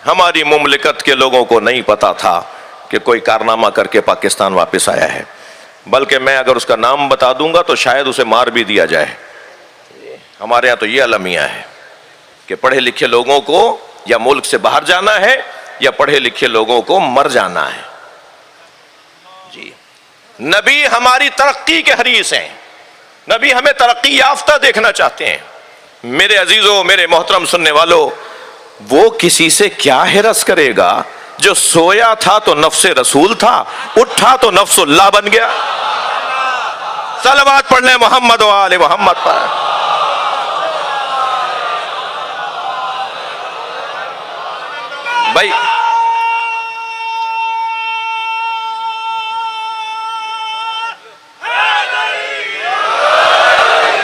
ہماری مملکت کے لوگوں کو نہیں پتا تھا کہ کوئی کارنامہ کر کے پاکستان واپس آیا ہے. بلکہ میں اگر اس کا نام بتا دوں گا تو شاید اسے مار بھی دیا جائے. ہمارے ہاں تو یہ المیہ ہے کہ پڑھے لکھے لوگوں کو یا ملک سے باہر جانا ہے یا پڑھے لکھے لوگوں کو مر جانا ہے. جی نبی ہماری ترقی کے حریص ہیں, نبی ہمیں ترقی یافتہ دیکھنا چاہتے ہیں. میرے عزیزوں, میرے محترم سننے والوں, وہ کسی سے کیا ہرس کرے گا جو سویا تھا تو نفس رسول تھا, اٹھا تو نفس اللہ بن گیا. صلوات پڑھ لیں محمد و آل محمد پر. بھائی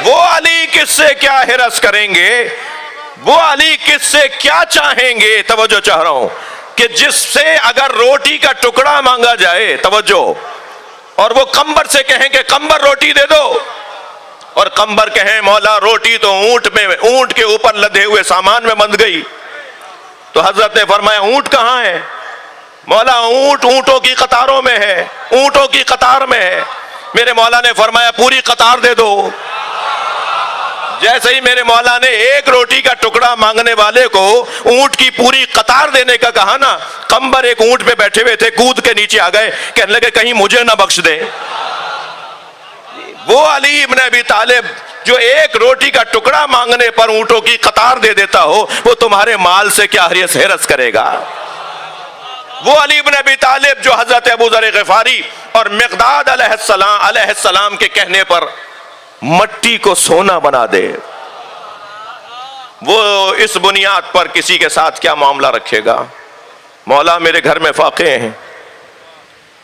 وہ علی کس سے کیا ہرس کریں گے, وہ علی کس سے کیا چاہیں گے. توجہ چاہ رہا ہوں کہ جس سے اگر روٹی کا ٹکڑا مانگا جائے, توجہ, اور وہ قمبر سے کہیں کہ قمبر روٹی دے دو, اور قمبر کہیں مولا روٹی تو اونٹ کے اوپر لدے ہوئے سامان میں بندھ گئی, تو حضرت نے فرمایا اونٹ کہاں ہے؟ مولا اونٹوں کی قطاروں میں ہے, اونٹوں کی قطار میں ہے. میرے مولا نے فرمایا پوری قطار دے دو. جیسے ہی میرے مولا نے ایک روٹی کا ٹکڑا مانگنے والے کو اونٹ کی پوری قطار دینے کا کہا نا, قمبر ایک اونٹ پہ بیٹھے ہوئے تھے, کود کے نیچے آ گئے, کہنے لگے کہیں مجھے نہ بخش دے. وہ علی ابن ابی طالب جو ایک روٹی کا ٹکڑا مانگنے پر اونٹوں کی قطار دے دیتا ہو, وہ تمہارے مال سے کیا ہرس کرے گا. وہ علی ابن ابی طالب جو حضرت ابو ذر غفاری اور مقداد علیہ السلام کے کہنے پر مٹی کو سونا بنا دے, وہ اس بنیاد پر کسی کے ساتھ کیا معاملہ رکھے گا. مولا میرے گھر میں فاقے ہیں,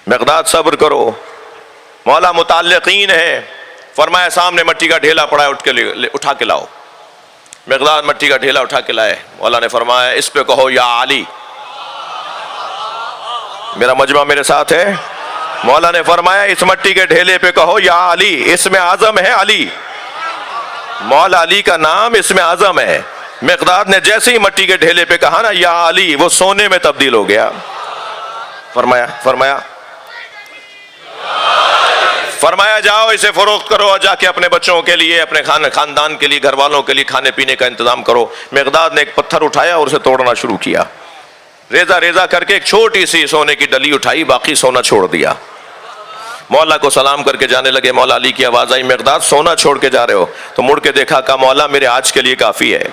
مقداد صبر کرو. مولا متعلقین ہے, فرمایا سامنے مٹی کا ڈھیلا پڑا ہے, اٹھا کے لاؤ. مقداد مٹی کا ڈھیلا اٹھا کے لائے. مولا نے فرمایا اس پہ کہو یا علی. میرا مجمع میرے ساتھ ہے. مولا نے فرمایا اس مٹی کے ڈھیلے پہ کہو یا علی, اس میں اعظم ہے علی, مولا علی کا نام اس میں اعظم ہے. مقداد نے جیسے ہی مٹی کے ڈھیلے پہ کہا نا یا علی, وہ سونے میں تبدیل ہو گیا. فرمایا جاؤ اسے فروخت کرو اور جا کے اپنے بچوں کے لیے, اپنے خاندان کے لیے, گھر والوں کے لیے کھانے پینے کا انتظام کرو. مقداد نے ایک پتھر اٹھایا اور اسے توڑنا شروع کیا. ریزہ ریزہ کر کے ایک چھوٹی سی سونے کی ڈلی اٹھائی, باقی سونا چھوڑ دیا. مولا کو سلام کر کے جانے لگے. مولا علی کی آواز آئی, مقداد سونا چھوڑ کے جا رہے ہو؟ تو مڑ کے دیکھا, کہا مولا میرے آج کے لیے کافی ہے.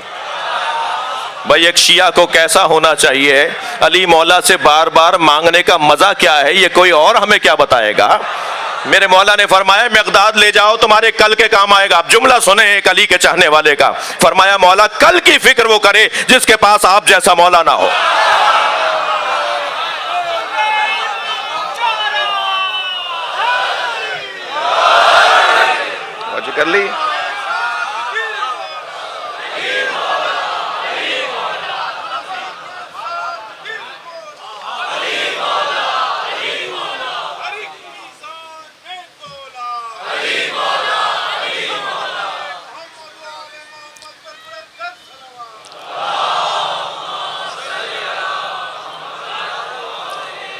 بھائی ایک شیعہ کو کیسا ہونا چاہیے, علی مولا سے بار بار مانگنے کا مزہ کیا ہے, یہ کوئی اور ہمیں کیا بتائے گا. میرے مولا نے فرمایا مقداد لے جاؤ, تمہارے کل کے کام آئے گا. اب جملہ سنیں ایک علی کے چاہنے والے کا. فرمایا مولا کل کی فکر وہ کرے جس کے پاس آپ جیسا مولا نہ ہو. کر لی.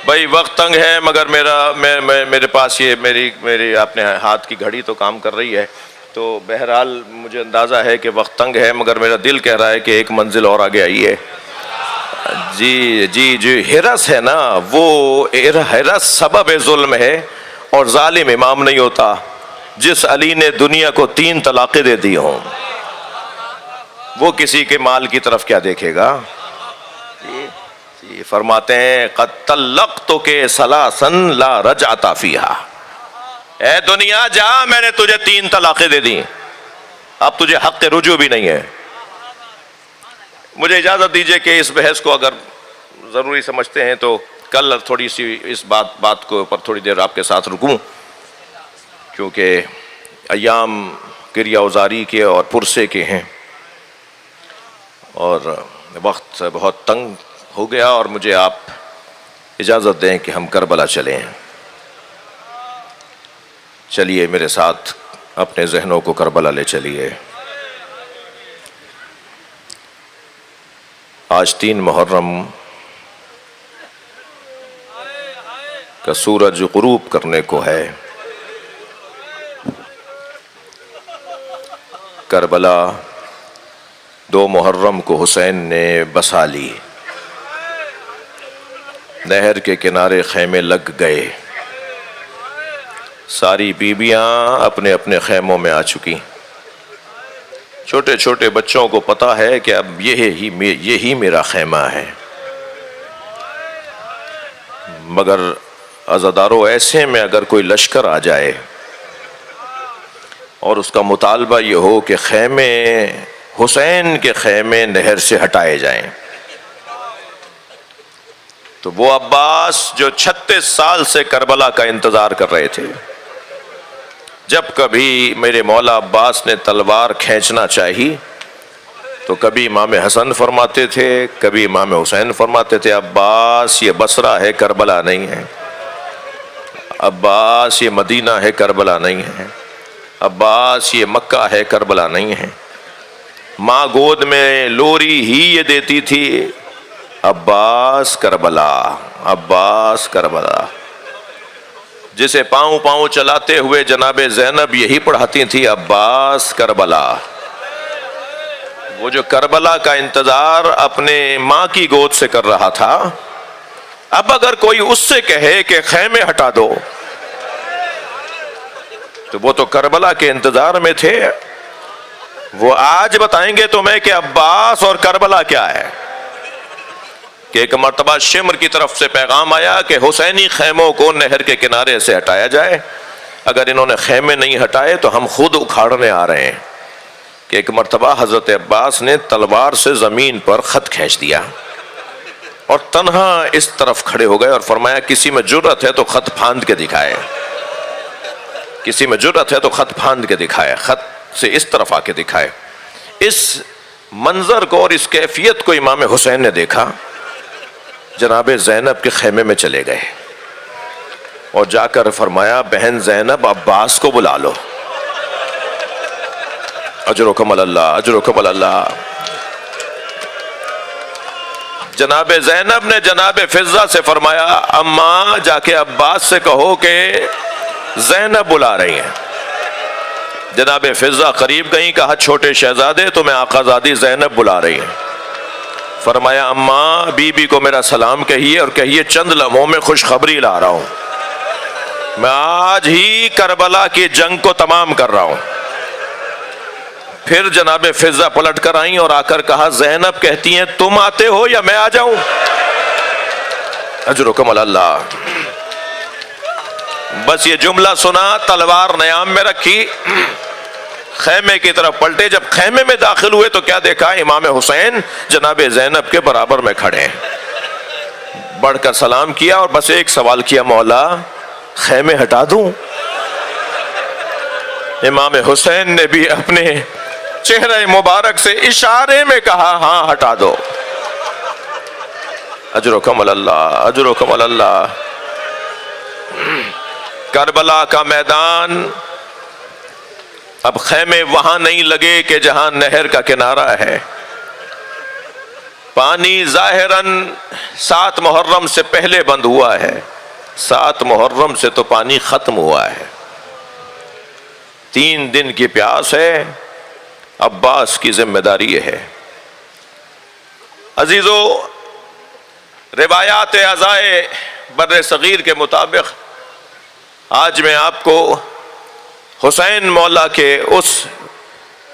بھائی وقت تنگ ہے, مگر میرے پاس یہ میری اپنے ہاتھ کی گھڑی تو کام کر رہی ہے, تو بہرحال مجھے اندازہ ہے کہ وقت تنگ ہے, مگر میرا دل کہہ رہا ہے کہ ایک منزل اور آگے آئی ہے. جی ہرس ہے نا, وہ ہرس سبب ظلم ہے, اور ظالم امام نہیں ہوتا جس علی نے دنیا کو 3 طلاقیں دے دی ہوں. وہ کسی کے مال کی طرف کیا دیکھے گا. فرماتے ہیں قد طلقتک ثلاثا لا رجعت فیہا, اے دنیا جا, میں نے تجھے 3 طلاقیں دے دی, اب تجھے حق رجوع بھی نہیں ہے. مجھے اجازت دیجئے کہ اس بحث کو اگر ضروری سمجھتے ہیں تو کل تھوڑی سی اس بات کو پر تھوڑی دیر آپ کے ساتھ رکوں, کیونکہ ایام کریا ازاری کے اور پرسے کے ہیں, اور وقت بہت تنگ ہو گیا, اور مجھے آپ اجازت دیں کہ ہم کربلا چلیں. چلیے میرے ساتھ اپنے ذہنوں کو کربلا لے چلیے. آج 3 محرم کا سورج غروب کرنے کو ہے. کربلا 2 محرم کو حسین نے بسا لی، نہر کے کنارے خیمے لگ گئے، ساری بیویاں اپنے اپنے خیموں میں آ چکی، چھوٹے چھوٹے بچوں کو پتا ہے کہ اب یہی میرا خیمہ ہے، مگر عزادارو ایسے میں اگر کوئی لشکر آ جائے اور اس کا مطالبہ یہ ہو کہ خیمے حسین کے خیمے نہر سے ہٹائے جائیں، تو وہ عباس جو 36 سال سے کربلا کا انتظار کر رہے تھے، جب کبھی میرے مولا عباس نے تلوار کھینچنا چاہی تو کبھی امام حسن فرماتے تھے، کبھی امام حسین فرماتے تھے عباس یہ بصرہ ہے کربلا نہیں ہے، عباس یہ مدینہ ہے کربلا نہیں ہے، عباس یہ مکہ ہے کربلا نہیں ہے۔ ماں گود میں لوری ہی یہ دیتی تھی، عباس کربلا، عباس کربلا۔ جسے پاؤں پاؤں چلاتے ہوئے جناب زینب یہی پڑھاتی تھی، عباس کربلا۔ وہ جو کربلا کا انتظار اپنے ماں کی گود سے کر رہا تھا، اب اگر کوئی اس سے کہے کہ خیمے ہٹا دو تو وہ تو کربلا کے انتظار میں تھے، وہ آج بتائیں گے تمہیں کہ عباس اور کربلا کیا ہے۔ کہ ایک مرتبہ شمر کی طرف سے پیغام آیا کہ حسینی خیموں کو نہر کے کنارے سے ہٹایا جائے، اگر انہوں نے خیمے نہیں ہٹائے تو ہم خود اکھاڑنے آ رہے ہیں۔ کہ ایک مرتبہ حضرت عباس نے تلوار سے زمین پر خط کھینچ دیا اور تنہا اس طرف کھڑے ہو گئے اور فرمایا کسی میں جرأت ہے تو خط پھاند کے دکھائے، کسی میں جرأت ہے تو خط پھاند کے دکھائے، خط سے اس طرف آ کے دکھائے۔ اس منظر کو اور اس کیفیت کو امام حسین نے دیکھا، جناب زینب کے خیمے میں چلے گئے اور جا کر فرمایا بہن زینب عباس کو بلا لو، اجرکم اللہ، اجرکم اللہ۔ جناب زینب نے جناب فضہ سے فرمایا اماں جا کے عباس سے کہو کہ زینب بلا رہی ہیں۔ جناب فضہ قریب گئیں، کہا چھوٹے شہزادے تمہیں آقازادی زینب بلا رہی ہیں۔ فرمایا اماں بی بی کو میرا سلام کہیے اور کہیے چند لمحوں میں خوشخبری لا رہا ہوں، میں آج ہی کربلا کی جنگ کو تمام کر رہا ہوں۔ پھر جناب فضہ پلٹ کر آئیں اور آ کر کہا زینب کہتی ہیں تم آتے ہو یا میں آ جاؤں؟ اجرکم اللہ۔ بس یہ جملہ سنا، تلوار نیام میں رکھی، خیمے کی طرف پلٹے۔ جب خیمے میں داخل ہوئے تو کیا دیکھا؟ امام حسین جناب زینب کے برابر میں کھڑے ہیں۔ بڑھ کر سلام کیا اور بس ایک سوال کیا، مولا خیمے ہٹا دوں؟ امام حسین نے بھی اپنے چہرہ مبارک سے اشارے میں کہا ہاں ہٹا دو۔ اجرکم اللہ، اجرکم اللہ۔ کربلا کا میدان، اب خیمے وہاں نہیں لگے کہ جہاں نہر کا کنارہ ہے، پانی ظاہراً 7 محرم سے پہلے بند ہوا ہے، 7 محرم سے تو پانی ختم ہوا ہے، 3 دن کی پیاس ہے، عباس کی ذمہ داری یہ ہے۔ عزیزو، روایات عزائے بر صغیر کے مطابق آج میں آپ کو حسین مولا کے اس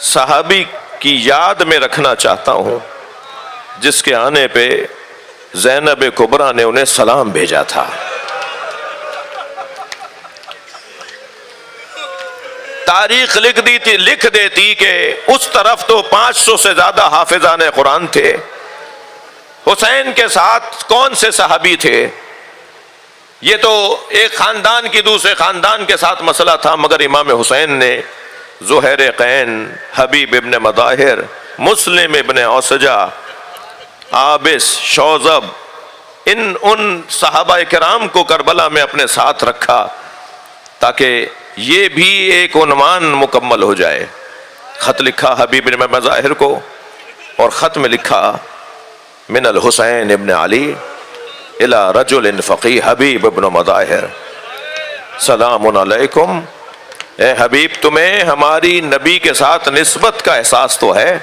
صحابی کی یاد میں رکھنا چاہتا ہوں جس کے آنے پہ زینب کبریٰ نے انہیں سلام بھیجا تھا۔ تاریخ لکھ دیتی کہ اس طرف تو 500 سے زیادہ حافظان قرآن تھے، حسین کے ساتھ کون سے صحابی تھے؟ یہ تو ایک خاندان کی دوسرے خاندان کے ساتھ مسئلہ تھا، مگر امام حسین نے زہیر قین، حبیب ابن مظاہر، مسلم ابن اوسجہ، عابس، شوذب، ان صحابہ کرام کو کربلا میں اپنے ساتھ رکھا تاکہ یہ بھی ایک عنوان مکمل ہو جائے۔ خط لکھا حبیب ابن مظاہر کو اور خط میں لکھا من الحسین ابن علی الى رجل فقی حبیب ابن مظاہر، سلام علیکم۔ اے حبیب تمہیں ہماری نبی کے ساتھ نسبت کا احساس تو ہے؟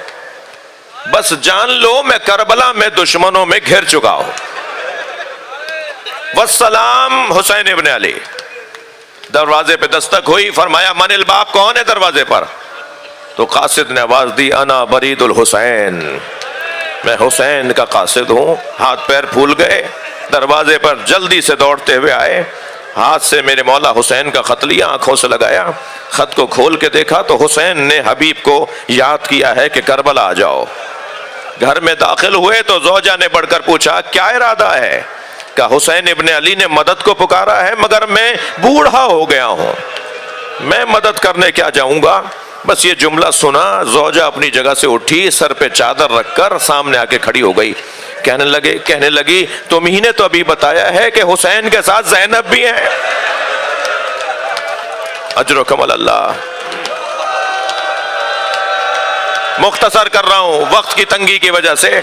بس جان لو میں کربلا میں دشمنوں میں گھر چکا ہوں. والسلام حسین ابن علی. دروازے پہ دستک ہوئی, فرمایا من الباب, کون ہے دروازے پر؟ تو قاصد نے آواز دی, انا برید الحسین, میں حسین کا قاصد ہوں. ہاتھ پیر پھول گئے, دروازے پر جلدی سے دوڑتے ہوئے آئے, ہاتھ سے میرے مولا حسین کا خط لیا, آنکھوں سے لگایا, خط کو کھول کے دیکھا تو حسین نے حبیب کو یاد کیا ہے کہ کربلا آ جاؤ. گھر میں داخل ہوئے تو زوجہ نے بڑھ کر پوچھا کیا ارادہ ہے؟ کہ حسین ابن علی نے مدد کو پکارا ہے, مگر میں بوڑھا ہو گیا ہوں, میں مدد کرنے کیا جاؤں گا. بس یہ جملہ سنا, زوجہ اپنی جگہ سے اٹھی, سر پہ چادر رکھ کر سامنے آ کے کھڑی ہو گئی. کہنے لگی تمہیں نے تو ابھی بتایا ہے کہ حسین کے ساتھ زینب بھی ہیں. اجرکم اللہ. مختصر کر رہا ہوں وقت کی تنگی کی وجہ سے,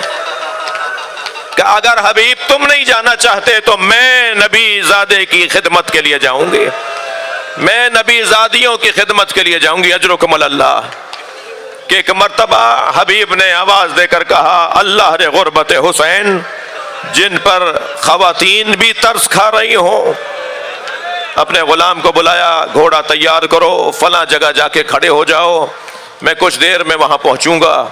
کہ اگر حبیب تم نہیں جانا چاہتے تو میں نبی زادے کی خدمت کے لیے جاؤں گی, میں نبی زادیوں کی خدمت کے لیے جاؤں گی. اجرکم اللہ. کہ ایک مرتبہ حبیب نے آواز دے کر کہا اللہ نے غربت حسین, جن پر خواتین بھی ترس کھا رہی ہوں. اپنے غلام کو بلایا, گھوڑا تیار کرو, فلاں جگہ جا کے کھڑے ہو جاؤ, میں کچھ دیر میں وہاں پہنچوں گا.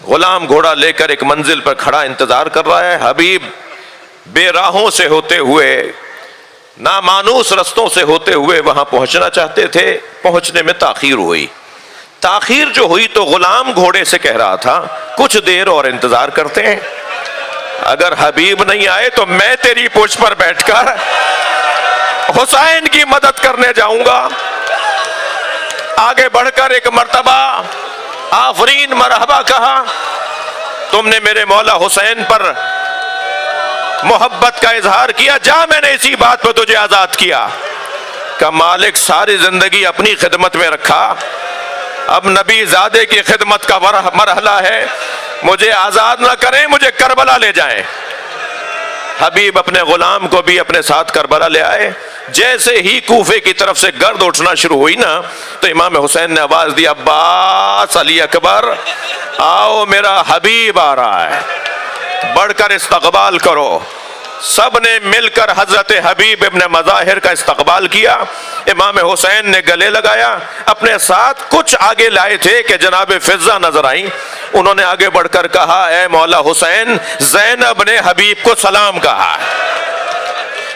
غلام گھوڑا لے کر ایک منزل پر کھڑا انتظار کر رہا ہے. حبیب بے راہوں سے ہوتے ہوئے, نامانوس رستوں سے ہوتے ہوئے وہاں پہنچنا چاہتے تھے. پہنچنے میں تاخیر ہوئی. تاخیر جو ہوئی تو غلام گھوڑے سے کہہ رہا تھا کچھ دیر اور انتظار کرتے ہیں, اگر حبیب نہیں آئے تو میں تیری پوچھ پر بیٹھ کر حسین کی مدد کرنے جاؤں گا. آگے بڑھ کر ایک مرتبہ آفرین مرحبا کہا, تم نے میرے مولا حسین پر محبت کا اظہار کیا, جا میں نے اسی بات پہ تجھے آزاد کیا. کہ مالک ساری زندگی اپنی خدمت میں رکھا, اب نبی زادے کی خدمت کا مرحلہ ہے, مجھے آزاد نہ کریں, مجھے کربلا لے جائیں. حبیب اپنے غلام کو بھی اپنے ساتھ کربلا لے آئے. جیسے ہی کوفے کی طرف سے گرد اٹھنا شروع ہوئی نا, تو امام حسین نے آواز دی عباس علی اکبر, آؤ میرا حبیب آ رہا ہے, بڑھ کر استقبال کرو. سب نے مل کر حضرت حبیب ابن مظاہر کا استقبال کیا. امام حسین نے گلے لگایا, اپنے ساتھ کچھ آگے لائے تھے کہ جناب فضہ نظر آئیں. انہوں نے آگے بڑھ کر کہا اے مولا حسین, زینب نے حبیب کو سلام کہا.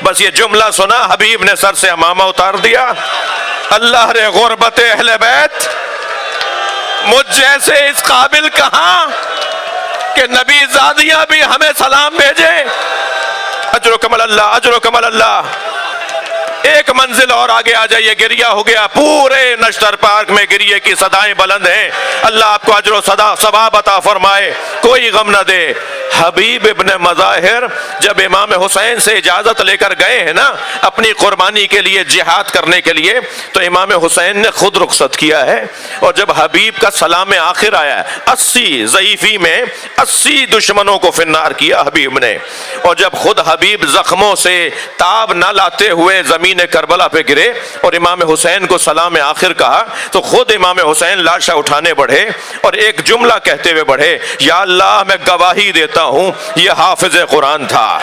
بس یہ جملہ سنا, حبیب نے سر سے عمامہ اتار دیا. اللہ رے غربت اہل بیت, مجھ جیسے اس قابل کہاں کہ نبی زادیاں بھی ہمیں سلام بھیجیں. اجرکم اللہ, اجرکم اللہ. ایک منزل اور آگے آ جائیے, گریہ ہو گیا. پورے نشتر پارک میں گریے کی صدائیں بلند ہیں. اللہ آپ کو اجر و ثواب عطا فرمائے, کوئی غم نہ دے. حبیب ابن مظاہر جب امام حسین سے اجازت لے کر گئے ہیں نا اپنی قربانی کے لیے, جہاد کرنے کے لیے, تو امام حسین نے خود رخصت کیا ہے. اور جب حبیب کا سلام آخر آیا, 80 ضعیفی میں 80 دشمنوں کو فنار کیا حبیب نے. اور جب خود حبیب زخموں سے تاب نہ لاتے ہوئے زمین کربلا پہ گرے اور امام حسین کو سلام آخر کہا, تو خود امام حسین لاشا اٹھانے بڑھے اور ایک جملہ کہتے ہوئے بڑھے, یا اللہ میں گواہی دیتا ہوں یہ حافظ قرآن تھا,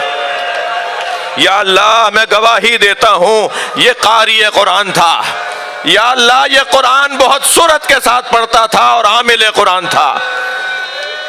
یا اللہ میں گواہی دیتا ہوں یہ قاری قرآن تھا, یا اللہ یہ قرآن بہت سرعت کے ساتھ پڑھتا تھا اور عامل قرآن تھا.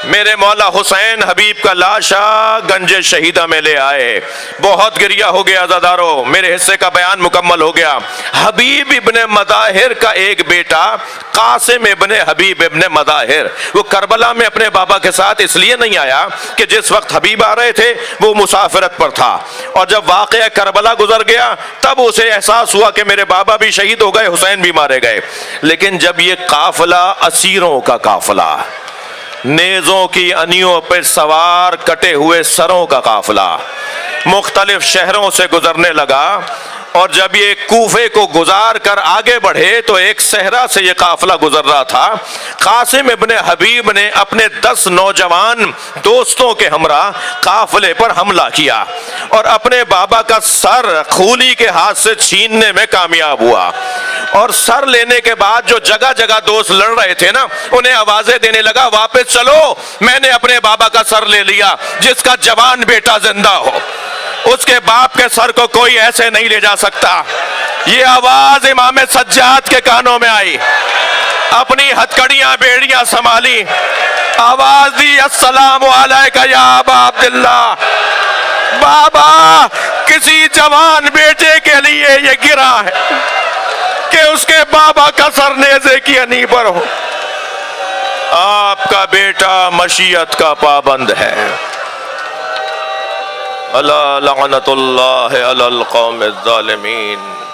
میرے مولا حسین حبیب کا لاشا گنج شہیدہ میں لے آئے. بہت گریہ ہو گیا عزادارو, میرے حصے کا بیان مکمل ہو گیا. حبیب ابن مظاہر کا ایک بیٹا قاسم ابن حبیب ابن مظاہر, وہ کربلا میں اپنے بابا کے ساتھ اس لیے نہیں آیا کہ جس وقت حبیب آ رہے تھے وہ مسافرت پر تھا, اور جب واقعہ کربلا گزر گیا تب اسے احساس ہوا کہ میرے بابا بھی شہید ہو گئے, حسین بھی مارے گئے. لیکن جب یہ قافلہ اسیروں کا قافلہ, نیزوں کی انیوں پر سوار کٹے ہوئے سروں کا قافلہ مختلف شہروں سے گزرنے لگا, اور جب یہ کوفے کو گزار کر آگے بڑھے تو ایک صحرا سے یہ قافلہ گزر رہا تھا. قاسم ابن حبیب نے اپنے 10 نوجوان دوستوں کے ہمراہ قافلے پر حملہ کیا اور اپنے بابا کا سر خولی کے ہاتھ سے چھیننے میں کامیاب ہوا. اور سر لینے کے بعد جو جگہ جگہ دوست لڑ رہے تھے نا، انہیں آوازیں دینے لگا واپس چلو، میں نے اپنے بابا کا سر لے لیا۔ جس کا جوان بیٹا زندہ ہو اس کے باپ کے سر کو کوئی ایسے نہیں لے جا سکتا۔ یہ آواز امام سجاد کے کانوں میں آئی، اپنی ہتھکڑیاں بیڑیاں سنبھالی، آواز دی السلام علیکہ یا ابا عبداللہ۔ بابا کسی جوان بیٹے کے لیے یہ گرا ہے کہ اس کے بابا کا سر نیزے کی ہنی پر ہو۔ آپ کا بیٹا مشیت کا پابند ہے۔ الا لعنت اللہ علی القوم الظالمین۔